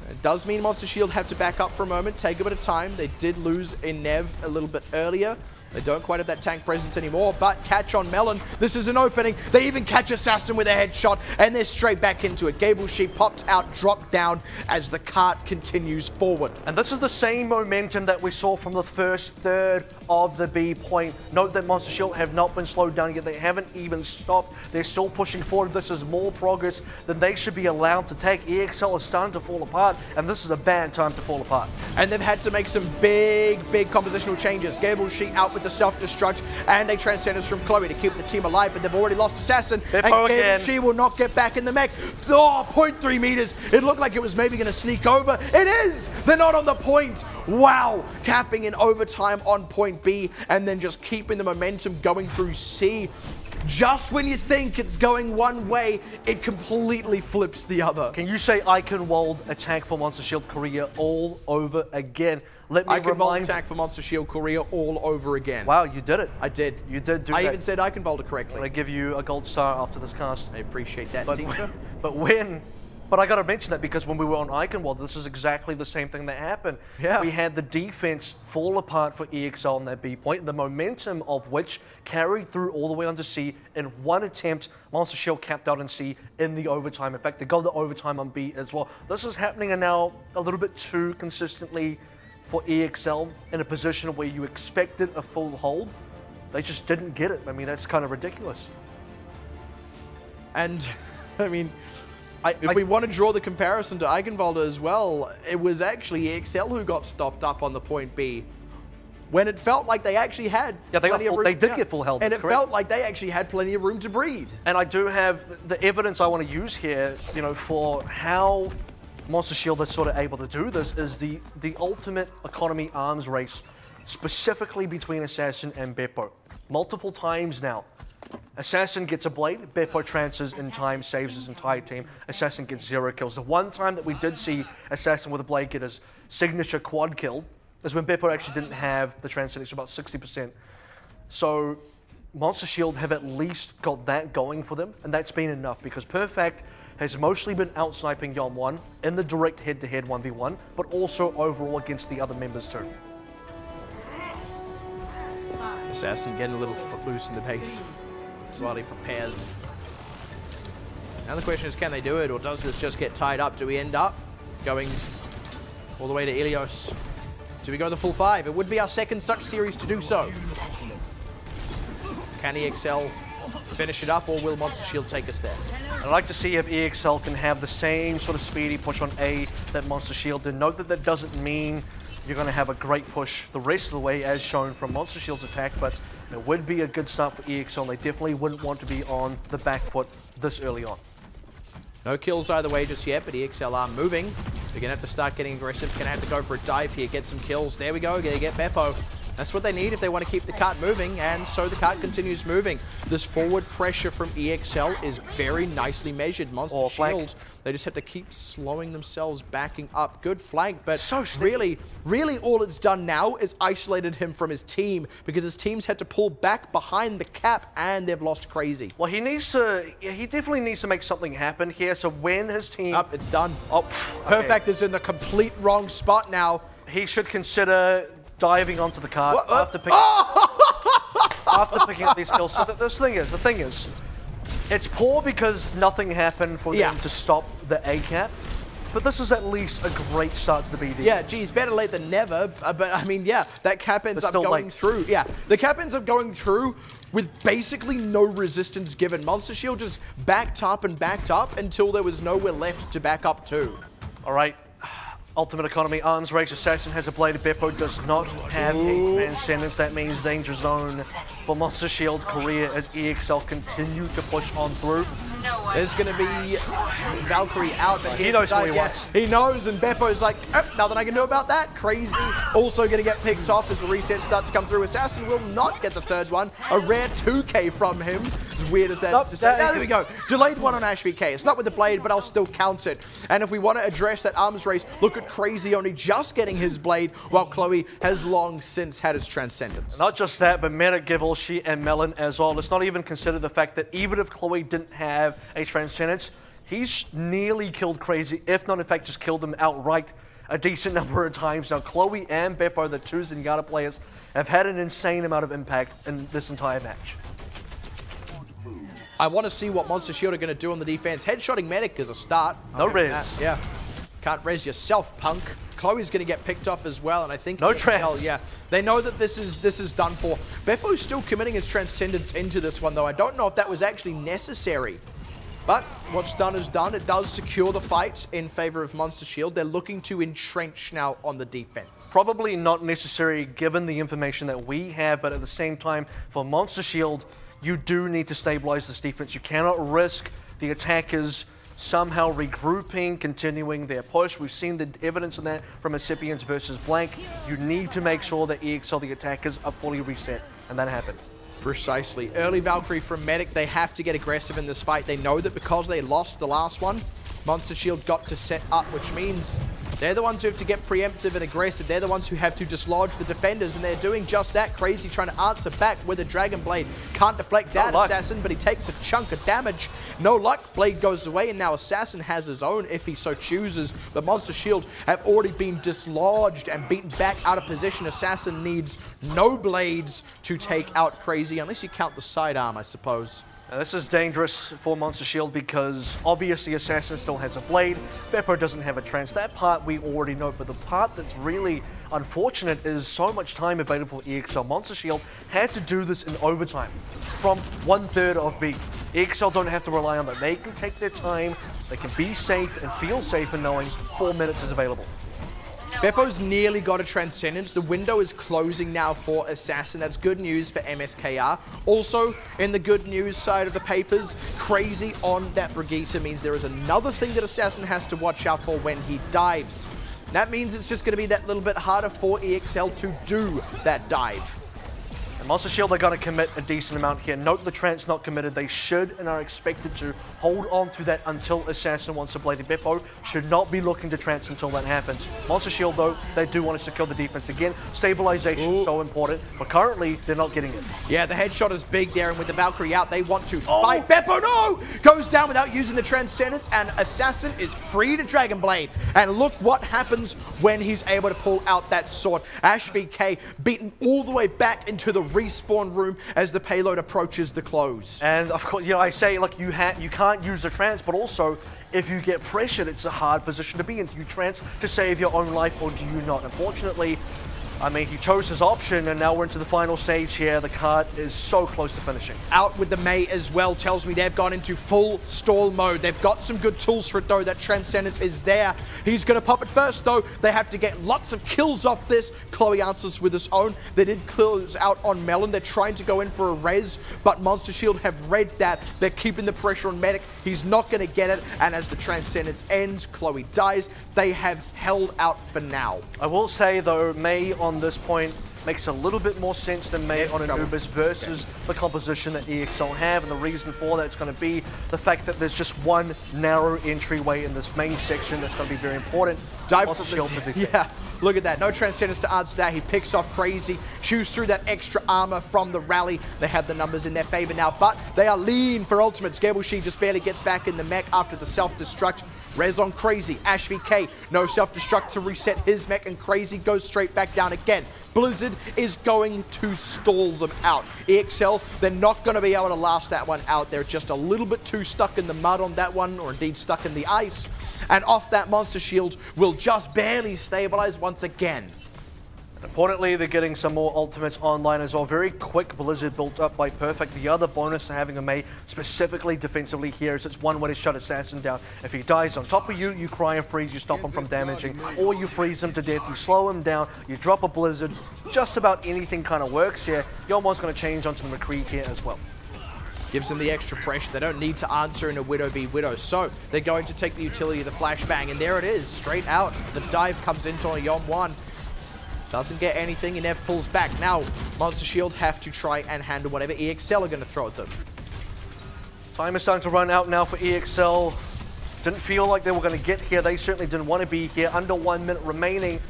It does mean Monster Shield have to back up for a moment, take a bit of time. They did lose in Nev a little bit earlier. They don't quite have that tank presence anymore, but catch on Melon. This is an opening. They even catch Assassin with a headshot, and they're straight back into it. Gableshe pops out, dropped down as the cart continues forward. And this is the same momentum that we saw from the first third of the B point. Note that Monster Shield have not been slowed down yet. They haven't even stopped. They're still pushing forward. This is more progress than they should be allowed to take. EXL is starting to fall apart, and this is a bad time to fall apart. And they've had to make some big compositional changes. Gableshe out with the self-destruct and a Transcendence from Chloe to keep the team alive, but they've already lost Assassin. And Gableshe will not get back in the mech. Oh, 0.3 meters. It looked like it was maybe going to sneak over. It is! They're not on the point. Wow. Capping in overtime on point B and then just keeping the momentum going through C. Just when you think it's going one way, it completely flips the other. Can you say Eichenwald attack for Monster Shield Korea all over again? Let me Eichenwald attack for Monster Shield Korea all over again. Wow, you did it. I did. You did do that. I even said Eichenwald correctly. I'm going to give you a gold star after this cast. I appreciate that, But I got to mention that because when we were on Eichenwald, this is exactly the same thing that happened. Yeah. We had the defense fall apart for EXL on that B point, the momentum of which carried through all the way onto C. In one attempt, Monster Shield capped out in C in the overtime. In fact, they got the overtime on B as well. This is happening now a little bit too consistently for EXL in a position where you expected a full hold. They just didn't get it. I mean, that's kind of ridiculous. And, I mean, if we want to draw the comparison to Eichenwald as well, it was actually EXL who got stopped up on the point B when it felt like they actually had plenty of room. They did get full held. And it felt like they actually had plenty of room to breathe. And I do have the evidence I want to use here, you know, for how Monster Shield is sort of able to do this is the ultimate economy arms race, specifically between Assassin and Beppo. Multiple times now. Assassin gets a blade, Beppo transfers in time, saves his entire team. Assassin gets 0 kills. The one time that we did see Assassin with a blade get his signature quad kill is when Beppo actually didn't have the transcendence, about 60%. So Monster Shield have at least got that going for them, and that's been enough because Perfect has mostly been out-sniping Yom1 in the direct head-to-head 1v1, but also overall against the other members too. Assassin getting a little footloose in the base while he prepares. Now the question is, can they do it, or does this just get tied up? Do we end up going all the way to Ilios? Do we go the full 5? It would be our second such series to do so. Can EXL finish it up, or will Monster Shield take us there? I'd like to see if EXL can have the same sort of speedy push on A that Monster Shield did. Note that that doesn't mean you're going to have a great push the rest of the way as shown from Monster Shield's attack, but it would be a good start for EXL. They definitely wouldn't want to be on the back foot this early on. No kills either way just yet, but EXL are moving. They're going to have to start getting aggressive. Going to have to go for a dive here, get some kills. There we go, going to get Beppo. That's what they need if they want to keep the cart moving, and so the cart continues moving. This forward pressure from EXL is very nicely measured. Monster Shield, they just have to keep slowing themselves, backing up. Good flank, but so really all it's done now is isolated him from his team, because his team's had to pull back behind the cap, and they've lost Crazy. Well, he definitely needs to make something happen here, so when his team... Up, it's done. Oh, Perfect is in the complete wrong spot now. He should consider diving onto the cart after picking up these kills. So the thing is, it's poor because nothing happened for them to stop the A cap, but this is at least a great start to the BD. Yeah, geez, better late than never, but I mean, yeah, that cap ends up going through. Yeah, the cap ends up going through with basically no resistance given. Monster Shield just backed up until there was nowhere left to back up to. All right. Ultimate Economy, Arms Race, Assassin has a blade. Beppo does not have a Transcendence. That means Danger Zone for Monster Shield career as EXL continue to push on through. There's going to be Valkyrie out, but he knows what he wants. He knows, and Beppo's like, oh, nothing I can do about that. Crazy. Also going to get picked off as the resets start to come through. Assassin will not get the third one. A rare 2K from him. As weird as that is to say. Now, there we go. Delayed one on AVRL. It's not with the blade, but I'll still count it. And if we want to address that arms race, look at Crazy only just getting his blade, while Chloe has long since had his Transcendence. Not just that, but Medic, Givenchy, and Melon as well. Let's not even consider the fact that even if Chloe didn't have a Transcendence, he's nearly killed Crazy, if not in fact just killed him outright a decent number of times. Now Chloe and Beppo, the two Zenyatta players, have had an insane amount of impact in this entire match. I want to see what Monster Shield are going to do on the defense. Headshotting Medic is a start. No res. Yeah. Can't res yourself, punk. Chloe's going to get picked off as well, and I think no trans. Yeah, they know that this is done for. Beppo's still committing his Transcendence into this one, though. I don't know if that was actually necessary. But what's done is done. It does secure the fight in favor of Monster Shield. They're looking to entrench now on the defense. Probably not necessary given the information that we have, but at the same time, for Monster Shield, you do need to stabilize this defense. You cannot risk the attackers somehow regrouping, continuing their push. We've seen the evidence of that from Recipients versus Blank. You need to make sure that EXL, the attackers, are fully reset, and that happened. Precisely. Early Valkyrie from Medic. They have to get aggressive in this fight. They know that because they lost the last one, Monster Shield got to set up, which means they're the ones who have to get preemptive and aggressive. They're the ones who have to dislodge the defenders, and they're doing just that. Crazy trying to answer back with a Dragon Blade. Can't deflect that Assassin, but he takes a chunk of damage. No luck. Blade goes away, and now Assassin has his own if he so chooses. But Monster Shield have already been dislodged and beaten back out of position. Assassin needs no blades to take out Crazy, unless you count the sidearm, I suppose. Now, this is dangerous for Monster Shield because obviously Assassin still has a blade, Beppo doesn't have a trance. That part we already know, but the part that's really unfortunate is so much time available for EXL. Monster Shield had to do this in overtime from 1/3 of B. EXL don't have to rely on that. They can take their time, they can be safe and feel safe in knowing 4 minutes is available. Beppo's nearly got a Transcendence. The window is closing now for Assassin. That's good news for MSKR. Also, in the good news side of the papers, Crazy on that Brigitte means there is another thing that Assassin has to watch out for when he dives. That means it's just going to be that little bit harder for EXL to do that dive. And Monster Shield are going to commit a decent amount here. Note the trance not committed. They should and are expected to hold on to that until Assassin wants to blade. Beppo should not be looking to trance until that happens. Monster Shield, though, they do want to secure the defense. Again, stabilization is so important, but currently they're not getting it. Yeah, the headshot is big there, and with the Valkyrie out, they want to fight. Beppo, no! Goes down without using the Transcendence, and Assassin is free to Dragon Blade. And look what happens when he's able to pull out that sword. AVRL beaten all the way back into the respawn room as the payload approaches the close. And of course, I say, like, you can't use the trance, but also, if you get pressured, it's a hard position to be in. Do you trance to save your own life, or do you not? Unfortunately, I mean, he chose his option, and now we're into the final stage here. The card is so close to finishing. Out with the Mei as well tells me they've gone into full stall mode. They've got some good tools for it, though. That Transcendence is there. He's going to pop it first, though. They have to get lots of kills off this. Chloe answers with his own. They did close out on Melon. They're trying to go in for a res, but Monster Shield have read that. They're keeping the pressure on Medic. He's not going to get it, and as the Transcendence ends, Chloe dies. They have held out for now. I will say, though, Mei on this point makes a little bit more sense than Mei on Anubis versus the composition that EXL have, and the reason for that is going to be the fact that there's just one narrow entryway in this main section that's going to be very important. Dive for shield. Yeah, look at that. No Transcendence to answer that. He picks off Crazy, chews through that extra armor from the rally. They have the numbers in their favor now, but they are lean for ultimates. Gableshee just barely gets back in the mech after the self-destruct. Res on Crazy, Ash VK, no self-destruct to reset his mech, and Crazy goes straight back down again. Blizzard is going to stall them out. EXL, they're not going to be able to last that one out. They're just a little bit too stuck in the mud on that one, or indeed stuck in the ice. And off that Monster Shield will just barely stabilize once again. Importantly, they're getting some more ultimates online as well. Very quick Blizzard built up by Perfect. The other bonus to having a Mei specifically defensively here is it's one way to shut Assassin down. If he dies on top of you, you cry and freeze, you stop him from damaging, or you freeze him to death, you slow him down, you drop a Blizzard. Just about anything kind of works here. Yeoman's going to change onto the McCree here as well. Gives them the extra pressure. They don't need to answer in a Widow v Widow, so they're going to take the utility of the flashbang, and there it is, straight out. The dive comes into a Yeom1. Doesn't get anything, and Nev pulls back. Now, Monster Shield have to try and handle whatever EXL are going to throw at them. Time is starting to run out now for EXL. Didn't feel like they were going to get here. They certainly didn't want to be here. Under 1 minute remaining.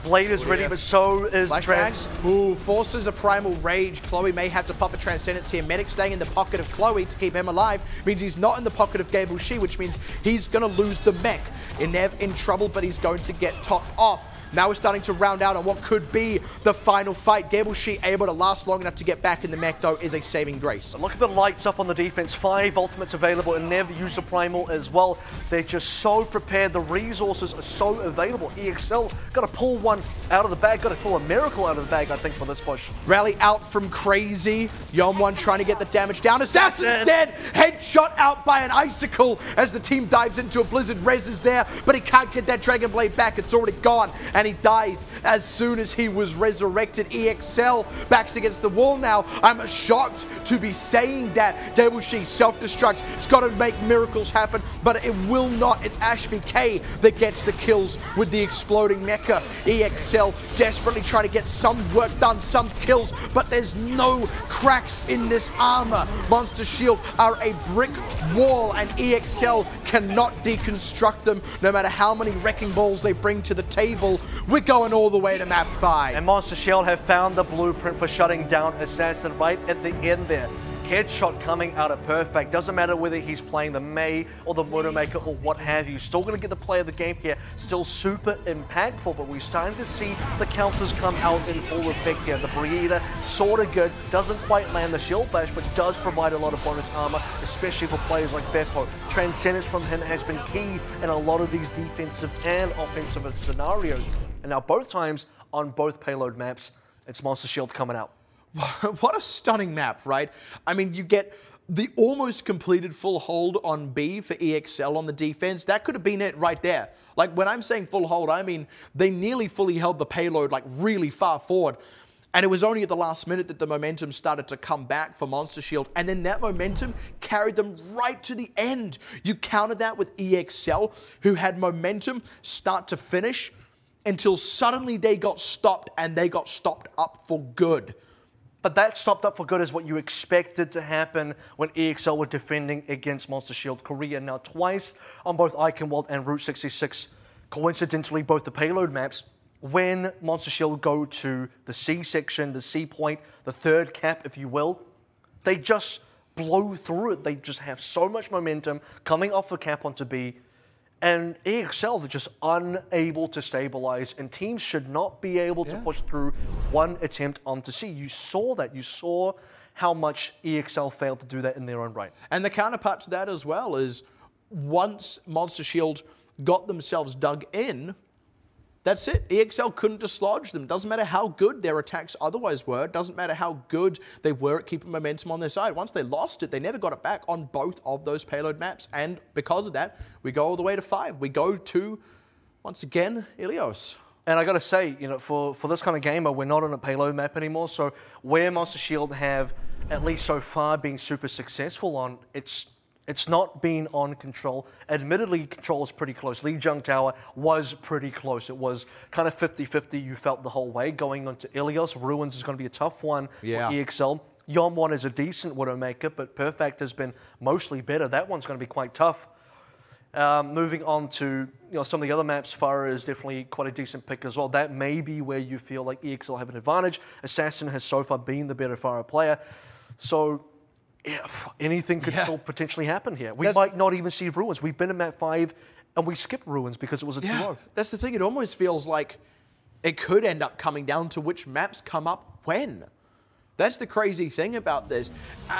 Blade is ready, but so is Trans. Ooh, forces a Primal Rage. Chloe may have to pop a Transcendence here. Medic staying in the pocket of Chloe to keep him alive means he's not in the pocket of Gableshee, which means he's going to lose the mech. Nev in trouble, but he's going to get topped off. Now we're starting to round out on what could be the final fight. Gableshee able to last long enough to get back in the mech, though, is a saving grace. Look at the lights up on the defense. 5 ultimates available, and Nev used the Primal as well. They're just so prepared. The resources are so available. EXL got to pull one out of the bag. Got to pull a miracle out of the bag, I think, for this push. Rally out from Crazy. Yeom1 trying to get the damage down. Assassin's dead. Headshot out by an Icicle as the team dives into a Blizzard. Rez is there, but he can't get that Dragon Blade back. It's already gone. And he dies as soon as he was resurrected. EXL backs against the wall now. I'm shocked to be saying that. Gableshee self-destruct. It's got to make miracles happen, but it will not. It's Ash VK that gets the kills with the exploding mecha. EXL desperately trying to get some work done, some kills, but there's no cracks in this armor. Monster Shield are a brick wall, and EXL cannot deconstruct them no matter how many wrecking balls they bring to the table. We're going all the way to map 5. And Monster Shield have found the blueprint for shutting down Assassin right at the end there. Headshot coming out of Perfect. Doesn't matter whether he's playing the Mei or the Widowmaker or what have you. Still going to get the play of the game here. Still super impactful, but we're starting to see the counters come out in full effect here. The Breeder, sort of good. Doesn't quite land the shield bash, but does provide a lot of bonus armor, especially for players like Beppo. Transcendence from him has been key in a lot of these defensive and offensive scenarios. And now both times on both payload maps, it's Monster Shield coming out. What a stunning map, right? I mean, you get the almost completed full hold on B for EXL on the defense. That could have been it right there. Like, when I'm saying full hold, I mean they nearly fully held the payload, like, really far forward. And it was only at the last minute that the momentum started to come back for Monster Shield. And then that momentum carried them right to the end. You countered that with EXL, who had momentum start to finish until suddenly they got stopped, and they got stopped up for good. But that stopped up for good is what you expected to happen when EXL were defending against Monster Shield Korea. Now twice on both Eichenwald and Route 66, coincidentally both the payload maps, when Monster Shield go to the C section, the C point, the third cap if you will, they just blow through it. They just have so much momentum coming off the cap onto B, And EXL, they're just unable to stabilize, and teams should not be able to push through one attempt onto C. You saw that. You saw how much EXL failed to do that in their own right. And the counterpart to that as well is once Monster Shield got themselves dug in, that's it. EXL couldn't dislodge them. Doesn't matter how good their attacks otherwise were. Doesn't matter how good they were at keeping momentum on their side. Once they lost it, they never got it back on both of those payload maps. And because of that, we go all the way to 5. We go to, once again, Ilios. And I got to say, you know, for this kind of game, we're not on a payload map anymore. So where Monster Shield have, at least so far, been super successful on, it's not been on Control. Admittedly, Control was pretty close. Lijiang Tower was pretty close. It was kind of 50-50, you felt the whole way. Going on to Ilios, Ruins is going to be a tough one for EXL. Yon1 is a decent Widowmaker, but Perfect has been mostly better. That one's going to be quite tough. Moving on to some of the other maps, Pharah is definitely quite a decent pick as well. That may be where you feel like EXL have an advantage. Assassin has so far been the better Pharah player. So yeah, anything could still potentially happen here. We might not even see Ruins. We've been in map 5 and we skipped Ruins because it was a 2-0. That's the thing. It almost feels like it could end up coming down to which maps come up when. That's the crazy thing about this.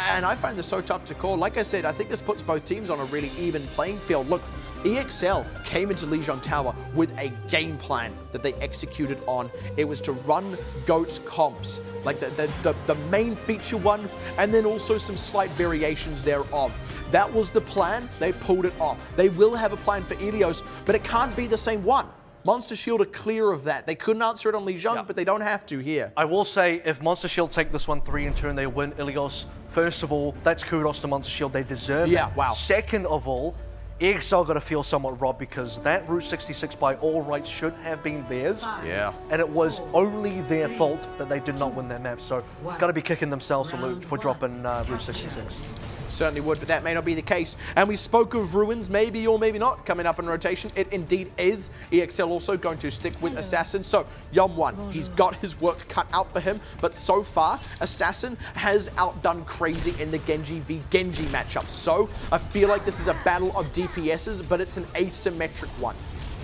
And I find this so tough to call. Like I said, I think this puts both teams on a really even playing field. Look, EXL came into Lijiang Tower with a game plan that they executed on. It was to run GOAT's comps, like the main feature one, and then also some slight variations thereof. That was the plan. They pulled it off. They will have a plan for Ilios, but it can't be the same one. Monster Shield are clear of that. They couldn't answer it on Lijiang, but they don't have to here. I will say, if Monster Shield take this one 3-2 and they win Ilios, first of all, that's kudos to Monster Shield. They deserve it. Wow. Second of all, EXL got to feel somewhat robbed because that Route 66 by all rights should have been theirs. And it was only their fault that they did not win that map. So got to be kicking themselves for dropping Route 66. Certainly would, but that may not be the case. And we spoke of Ruins, maybe or maybe not, coming up in rotation. It indeed is. EXL also going to stick with Assassin. So, Yon1, he's got his work cut out for him, but so far, Assassin has outdone Crazy in the Genji v Genji matchup. So, I feel like this is a battle of DPSs, but it's an asymmetric one.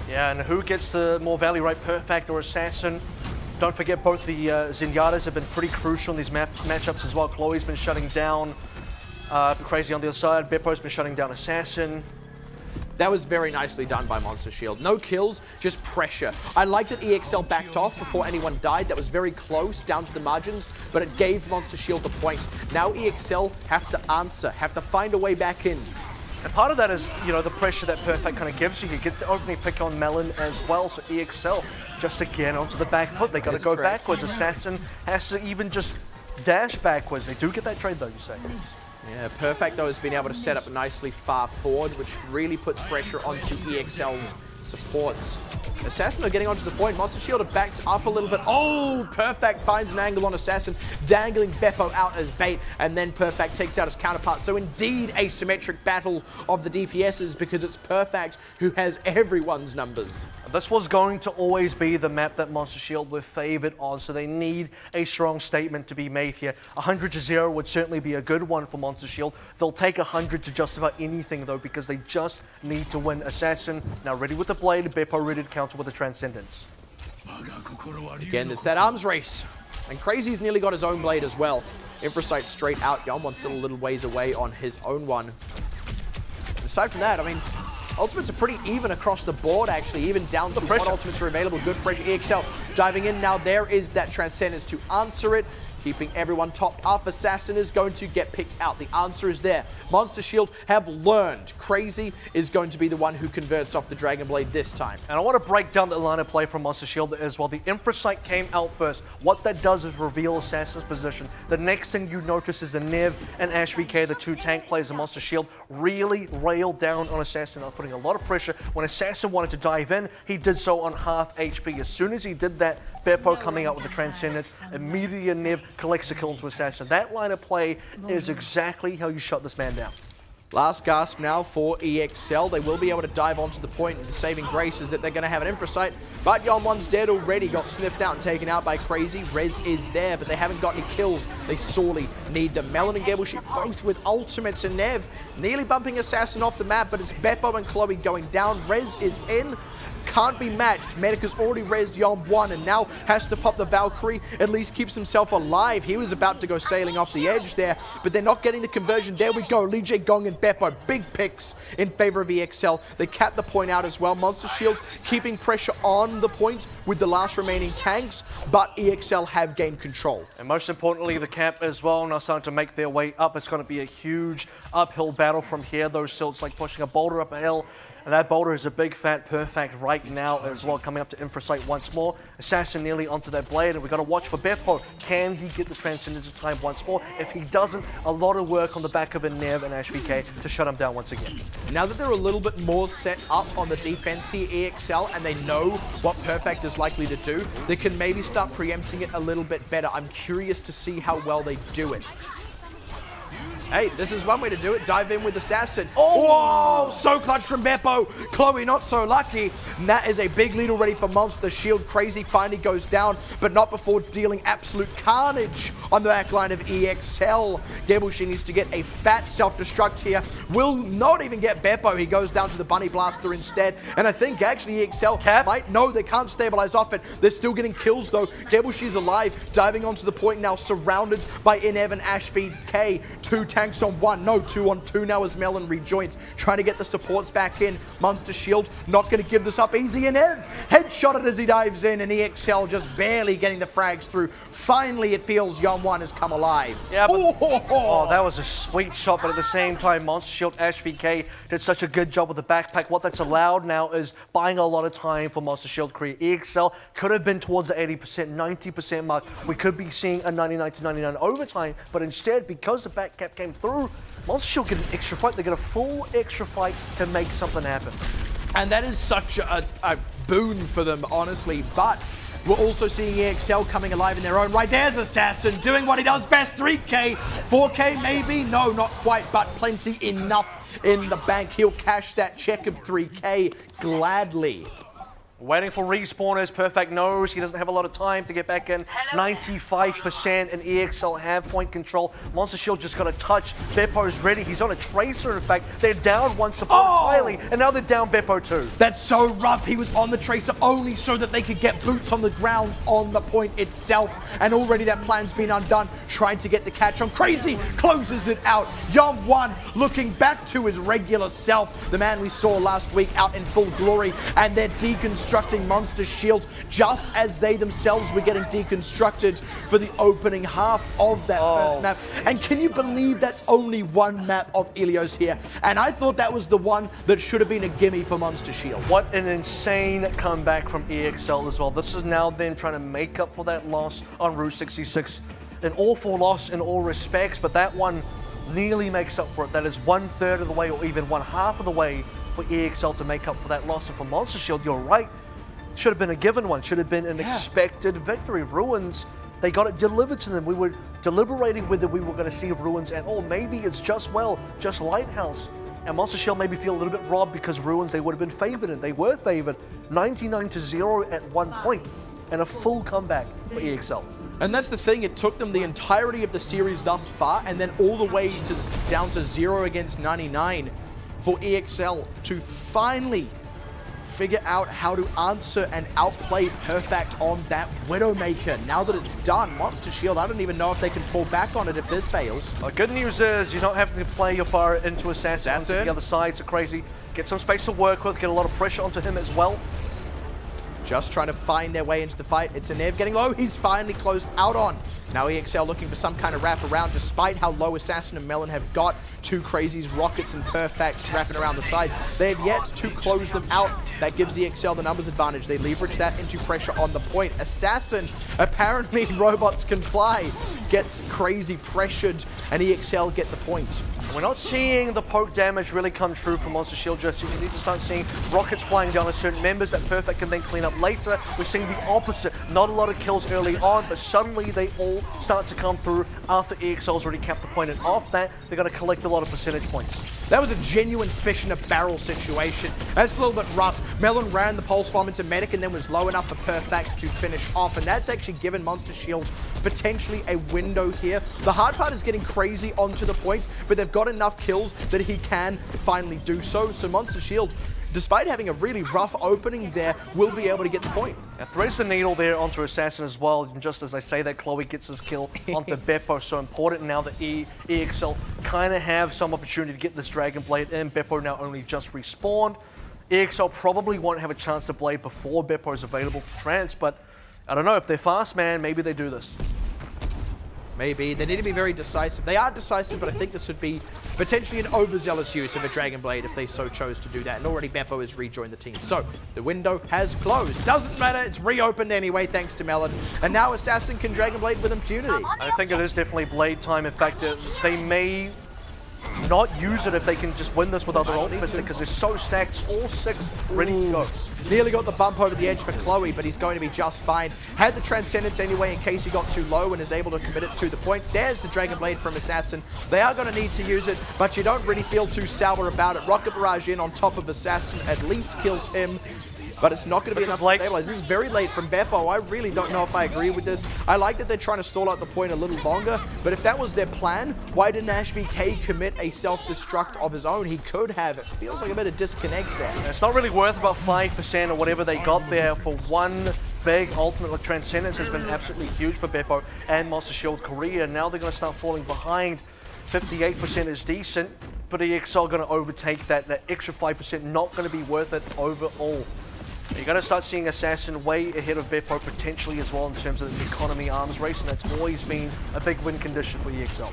Yeah, and who gets the more value, right? Perfect or Assassin? Don't forget, both the Zenyatas have been pretty crucial in these matchups as well. Chloe's been shutting down Crazy on the other side. Beppo's been shutting down Assassin. That was very nicely done by Monster Shield. No kills, just pressure. I like that EXL backed off before anyone died. That was very close, down to the margins, but it gave Monster Shield the point. Now EXL have to answer, have to find a way back in. And part of that is, the pressure that Perfect kind of gives you. He gets the opening pick on Melon as well, so EXL just again onto the back foot. They got to go backwards. Assassin has to even just dash backwards. They do get that trade though, you say. Yeah, Perfect though has been able to set up nicely far forward, which really puts pressure onto EXL's supports. Assassin are getting onto the point. Monster Shield have backed up a little bit. Oh, Perfect finds an angle on Assassin, dangling Beppo out as bait, and then Perfect takes out his counterpart. So indeed, a symmetric battle of the DPSs because it's Perfect who has everyone's numbers. This was going to always be the map that Monster Shield were favored on, so they need a strong statement to be made here. 100-0 would certainly be a good one for Monster Shield. They'll take 100 to just about anything though, because they just need to win. Assassin now ready with the blade, Beppo ready to counter with the Transcendence. Again, it's that arms race. And Crazy's nearly got his own blade as well. Infrasight straight out. Yon1's still a little ways away on his own one. Aside from that, I mean, ultimates are pretty even across the board, actually, even down to what ultimates are available. Good pressure. EXL diving in. Now there is that Transcendence to answer it. Keeping everyone topped up. Assassin is going to get picked out. The answer is there. Monster Shield have learned. Crazy is going to be the one who converts off the Dragon Blade this time. And I want to break down the line of play from Monster Shield as well. The Infrasight came out first. What that does is reveal Assassin's position. The next thing you notice is the Nev and AshVK, the two tank players of Monster Shield, really railed down on Assassin, putting a lot of pressure. When Assassin wanted to dive in, he did so on half HP. As soon as he did that, Beppo coming out with the Transcendence, immediately Nev collects a kill into Assassin. That line of play is exactly how you shut this man down. Last gasp now for EXL. They will be able to dive onto the point. The saving grace is that they're going to have an infrasight, but Yon1's dead already. Got sniffed out and taken out by Crazy. Rez is there, but they haven't got any kills. They sorely need them. Melon and Gableship both with ultimates, and Nev nearly bumping Assassin off the map, but it's Beppo and Chloe going down. Rez is in. Can't be matched. Medic has already rezzed Yon1 and now has to pop the Valkyrie. At least keeps himself alive. He was about to go sailing off the edge there, but they're not getting the conversion. There we go. Lee Jae Gong and Beppo. Big picks in favor of EXL. They cap the point out as well. Monster Shield keeping pressure on the point with the last remaining tanks, but EXL have gained control. And most importantly, the cap as well now starting to make their way up. It's going to be a huge uphill battle from here. Those silts like pushing a boulder up a hill. And that boulder is a big fat perfect right now as well, coming up to Infrasight once more. Assassin nearly onto that blade, and we've got to watch for Beppo. Can he get the Transcendence time once more? If he doesn't, a lot of work on the back of a Nev and AshVK to shut him down once again. Now that they're a little bit more set up on the defense here, EXL, and they know what Perfect is likely to do, they can maybe start preempting it a little bit better. I'm curious to see how well they do it. Hey, this is one way to do it. Dive in with Assassin. Oh, whoa, so clutch from Beppo. Chloe not so lucky. And that is a big lead already for Monster Shield. Crazy finally goes down, but not before dealing absolute carnage on the back line of EXL. Gableship needs to get a fat self-destruct here. Will not even get Beppo. He goes down to the Bunny Blaster instead. And I think actually EXL might know they can't stabilize off it. They're still getting kills though. Gableship's alive, diving onto the point now, surrounded by Inev and AshVK. Two tanks on one, no, 2 on 2 now as Melon rejoins, trying to get the supports back in. Monster Shield not going to give this up easy, and Ev headshotted as he dives in, and EXL just barely getting the frags through. Finally, it feels Yon1 has come alive. Yeah, but, oh, that was a sweet shot, but at the same time, Monster Shield, AshVK did such a good job with the backpack. What that's allowed now is buying a lot of time for Monster Shield Korea. EXL could have been towards the 80%, 90% mark. We could be seeing a 99 to 99 overtime, but instead, because the back cap came through, Monster Shield get an extra fight. They get a full extra fight to make something happen. And that is such a boon for them, honestly. But we're also seeing EXL coming alive in their own right. There's Assassin doing what he does best. 3K, 4K maybe? No, not quite, but plenty enough in the bank. He'll cash that check of 3K gladly. Waiting for respawners. Perfect knows he doesn't have a lot of time to get back in. 95% and EXL have point control. Monster Shield just got a touch. Beppo's ready. He's on a Tracer, in fact. They're down one support entirely, and now they're down Beppo too. That's so rough. He was on the Tracer only so that they could get boots on the ground on the point itself. And already that plan's been undone. Trying to get the catch on. Crazy closes it out. Yon1 looking back to his regular self. The man we saw last week out in full glory. And they're deconstructing Monster Shield just as they themselves were getting deconstructed for the opening half of that first map. And can you believe that's only one map of Ilios here? And I thought that was the one that should have been a gimme for Monster Shield. What an insane comeback from EXL as well. This is now them trying to make up for that loss on Route 66. An awful loss in all respects, but that one nearly makes up for it. That is 1/3 of the way, or even 1/2 of the way for EXL to make up for that loss. And for Monster Shield, you're right. Should have been a given one. Should have been an expected victory. Ruins, they got it delivered to them. We were deliberating whether we were going to see Ruins at all. Maybe it's just Lighthouse. And Monster Shield maybe feel a little bit robbed because Ruins, they would have been favored, and they were favored 99-0 at one point, and a full comeback for EXL. And that's the thing, it took them the entirety of the series thus far, and then all the way to down to 0 against 99 for EXL to finally figure out how to answer and outplay Perfect on that Widowmaker. Now that it's done, Monster Shield, I don't even know if they can fall back on it if this fails. The good news is you don't have to play your fire into Assassin onto the other side, so Crazy. Get some space to work with, get a lot of pressure onto him as well. Just trying to find their way into the fight. It's Inev getting low. He's finally closed out on. Now EXL looking for some kind of wrap around, despite how low Assassin and Melon have got. Two Crazies, Rockets, and Perfects wrapping around the sides. They have yet to close them out. That gives EXL the numbers advantage. They leverage that into pressure on the point. Assassin, apparently robots can fly, gets Crazy pressured, and EXL get the point. We're not seeing the poke damage really come true from Monster Shield just yet. You need to start seeing rockets flying down on certain members that Perfect can then clean up later. We're seeing the opposite. Not a lot of kills early on, but suddenly they all start to come through after EXL's already capped the point. And off that, they're going to collect a lot of percentage points. That was a genuine fish in a barrel situation. That's a little bit rough. Melon ran the pulse bomb into medic and then was low enough for Perfect to finish off, and that's actually given Monster Shield potentially a window here. The hard part is getting Crazy onto the point, but they've got enough kills that he can finally do so. So Monster Shield, despite having a really rough opening there, will be able to get the point. Yeah, threads the needle there onto Assassin as well. And just as I say that, Chloe gets his kill onto Beppo. So important now that EXL kind of have some opportunity to get this Dragon Blade in. Beppo now only just respawned. EXL probably won't have a chance to blade before Beppo is available for trance, but I don't know, if they're fast, man, maybe they do this. Maybe. They need to be very decisive. They are decisive, but I think this would be potentially an overzealous use of a Dragon Blade if they so chose to do that. And already Beppo has rejoined the team. So the window has closed. Doesn't matter. It's reopened anyway, thanks to Melon. And now Assassin can Dragon Blade with impunity. I think it is definitely Blade time. In fact, they may not use it if they can just win this with other ultimates because they're so stacked, all 6 ready to go. Nearly got the bump over the edge for Chloe, but he's going to be just fine. Had the Transcendence anyway in case he got too low and is able to commit it to the point. There's the Dragon Blade from Assassin. They are going to need to use it, but you don't really feel too sour about it. Rocket Barrage in on top of Assassin at least kills him. But it's not going to be enough to stabilize. This is very late from Beppo. I really don't know if I agree with this. I like that they're trying to stall out the point a little longer, but if that was their plan, why didn't AshVK commit a self-destruct of his own? He could have. It feels like a bit of disconnect there. It's not really worth about 5% or whatever they got there for one big ultimate. Like Transcendence has been absolutely huge for Beppo and Monster Shield Korea. Now they're going to start falling behind. 58% is decent, but EXL going to overtake that. That extra 5% not going to be worth it overall. You're going to start seeing Assassin way ahead of Beppo potentially as well in terms of the economy arms race, and that's always been a big win condition for EXL.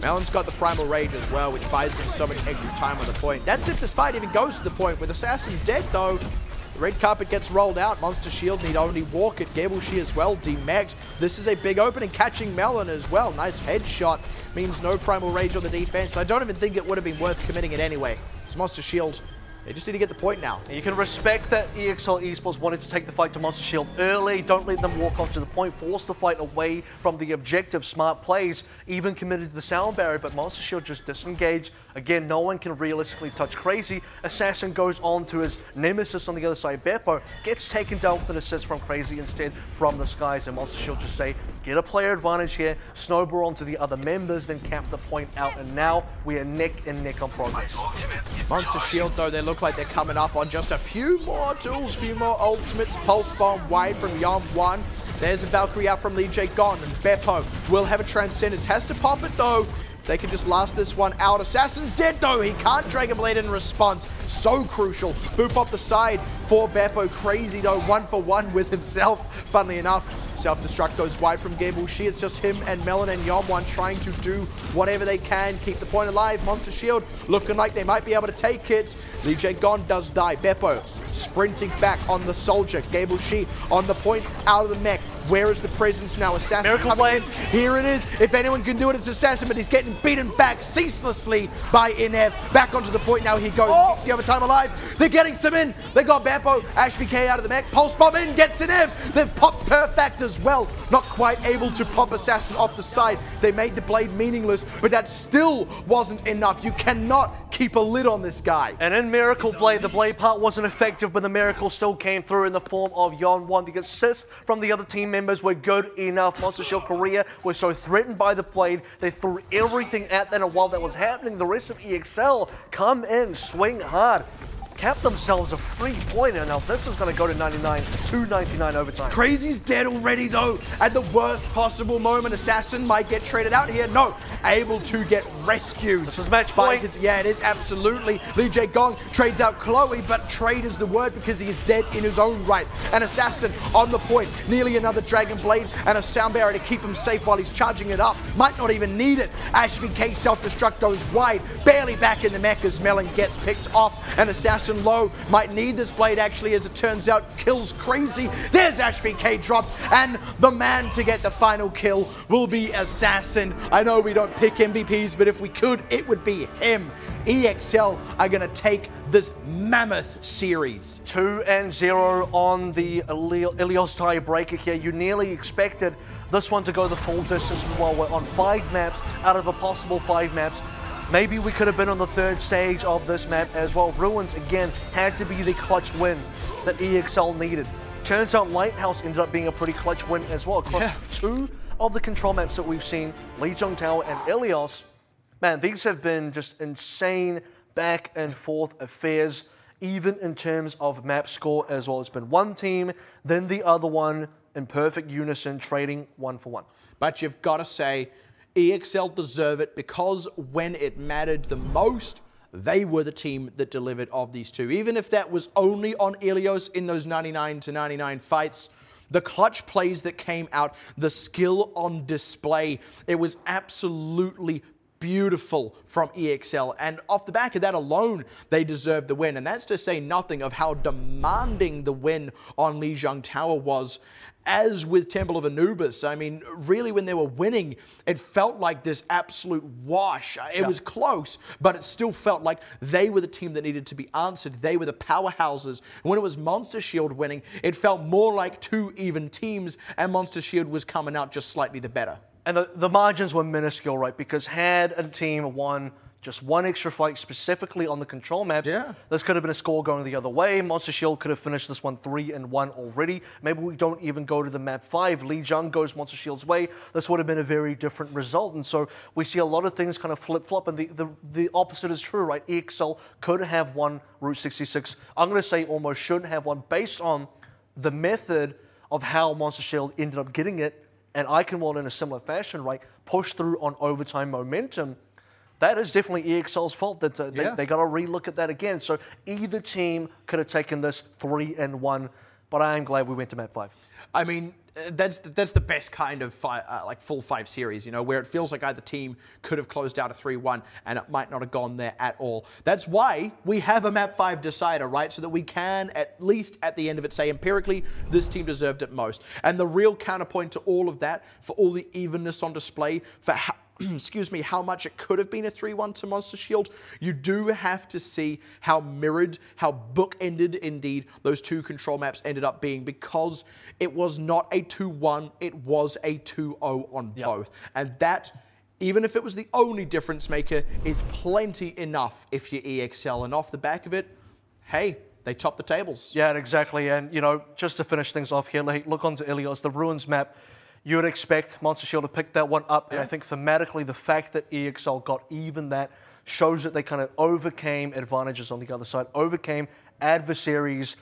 Melon's got the Primal Rage as well, which buys them so much extra time on the point. That's if this fight even goes to the point. With Assassin dead though, the red carpet gets rolled out. Monster Shield need only walk it. Gableshee as well, demagged. This is a big opening, catching Melon as well. Nice headshot. Means no Primal Rage on the defense. I don't even think it would have been worth committing it anyway. It's Monster Shield. They just need to get the point now. You can respect that EXL-Esports wanted to take the fight to Monster Shield early. Don't let them walk off to the point. Force the fight away from the objective. Smart plays, even committed to the sound barrier, but Monster Shield just disengaged. Again, no one can realistically touch Crazy. Assassin goes on to his nemesis on the other side. Beppo gets taken down with an assist from Crazy instead from the skies, and Monster Shield just say, get a player advantage here, snowball onto the other members, then cap the point out, and now we are neck and neck on progress. Monster Shield, though, they look like they're coming up on just a few more tools, few more ultimates. Pulse Bomb wide from Yom 1. There's a Valkyrie out from Lee J gone, and Beppo will have a Transcendence. Has to pop it, though. They can just last this one out. Assassin's dead, though. He can't Dragon Blade in response. So crucial. Boop off the side for Beppo. Crazy, though, 1-for-1 with himself. Funnily enough, self-destruct goes wide from Gableshee. It's just him and Melon and Yom1 trying to do whatever they can. Keep the point alive. Monster Shield looking like they might be able to take it. Lee J Gon does die. Beppo sprinting back on the soldier. Gableshee on the point, out of the mech. Where is the presence now? Assassin Miracle coming in. Here it is. If anyone can do it, it's Assassin, but he's getting beaten back ceaselessly by Inev. Back onto the point now he goes. Keeps the overtime alive. They're getting some in. They got Beppo. AshVK out of the mech. Pulse Bomb in. Gets Inev. They've popped Perfect as well. Not quite able to pop Assassin off the side. They made the blade meaningless, but that still wasn't enough. You cannot keep a lid on this guy. And in Miracle Blade, the blade part wasn't effective, but the miracle still came through in the form of Yon1. The assists from the other team members were good enough. Monster Shield Korea were so threatened by the blade, they threw everything at that, and while that was happening, the rest of EXL come in, swing hard, cap themselves a free pointer. Now this is going to go to 99, 299 overtime. Crazy's dead already though. At the worst possible moment, Assassin might get traded out here. No, able to get rescued. This is match point. Yeah, it is absolutely. Lee J Gong trades out Chloe, but trade is the word because he is dead in his own right. And Assassin on the point, nearly another Dragon Blade and a sound barrier to keep him safe while he's charging it up. Might not even need it. AshVK self-destruct goes wide, barely back in the mech as Melon gets picked off, and Assassin low, might need this blade actually, as it turns out, kills Crazy. There's AshVK drops, and the man to get the final kill will be Assassin. I know we don't pick MVPs, but if we could, it would be him. EXL are going to take this mammoth series. 2-0 on the Ilios tiebreaker here. You nearly expected this one to go the full distance while we're on 5 maps out of a possible 5 maps. maybe we could have been on the third stage of this map as well. Ruins, again, had to be the clutch win that EXL needed. Turns out Lighthouse ended up being a pretty clutch win as well. Across two of the control maps that we've seen, Lijiang Tower and Ilios, man, these have been just insane back and forth affairs, even in terms of map score as well. It's been one team, then the other one, in perfect unison, trading 1-for-1. But you've got to say, EXL deserve it because when it mattered the most, they were the team that delivered of these two. Even if that was only on Ilios in those 99-99 fights, the clutch plays that came out, the skill on display, it was absolutely beautiful from EXL. And off the back of that alone, they deserved the win. And that's to say nothing of how demanding the win on Lijiang Tower was. As with Temple of Anubis, I mean, really when they were winning, it felt like this absolute wash. It was close, but it still felt like they were the team that needed to be answered. They were the powerhouses. When it was Monster Shield winning, it felt more like two even teams, and Monster Shield was coming out just slightly the better. And the margins were minuscule, right? Because had a team won just one extra fight specifically on the control maps, this could have been a score going the other way. Monster Shield could have finished this one 3-1 already. Maybe we don't even go to the map 5. Lijiang goes Monster Shield's way. This would have been a very different result. And so we see a lot of things kind of flip-flop, and the opposite is true, right? EXL could have won Route 66. I'm going to say almost should have won based on the method of how Monster Shield ended up getting it. And Iconwall in a similar fashion, right? Push through on overtime momentum. That is definitely EXL's fault. That they got to relook at that again. So either team could have taken this 3-1, but I am glad we went to map 5. I mean, that's the best kind of like full 5 series, you know, where it feels like either team could have closed out a 3-1 and it might not have gone there at all. That's why we have a map 5 decider, right? So that we can at least at the end of it say empirically this team deserved it most. And the real counterpoint to all of that, for all the evenness on display, for how excuse me, how much it could have been a 3-1 to Monster Shield, you do have to see how mirrored, how book-ended indeed those two control maps ended up being, because it was not a 2-1, it was a 2-0 on both. And that, even if it was the only difference maker, is plenty enough if you're EXL. And off the back of it, hey, they topped the tables. Yeah, exactly. And, you know, just to finish things off here, look onto Ilios, the Ruins map. You would expect Monster Shield to pick that one up. And I think thematically, the fact that EXL got even that shows that they kind of overcame advantages on the other side, overcame adversaries.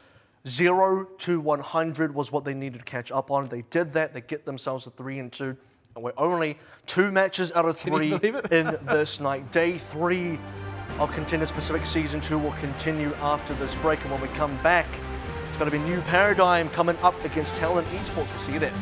0 to 100 was what they needed to catch up on. They did that. They get themselves a 3-2. And we're only 2 matches out of 3 in this night. Day 3 of Contenders Pacific Season 2 will continue after this break. And when we come back, it's going to be a new paradigm coming up against EXL-Esports. We'll see you there.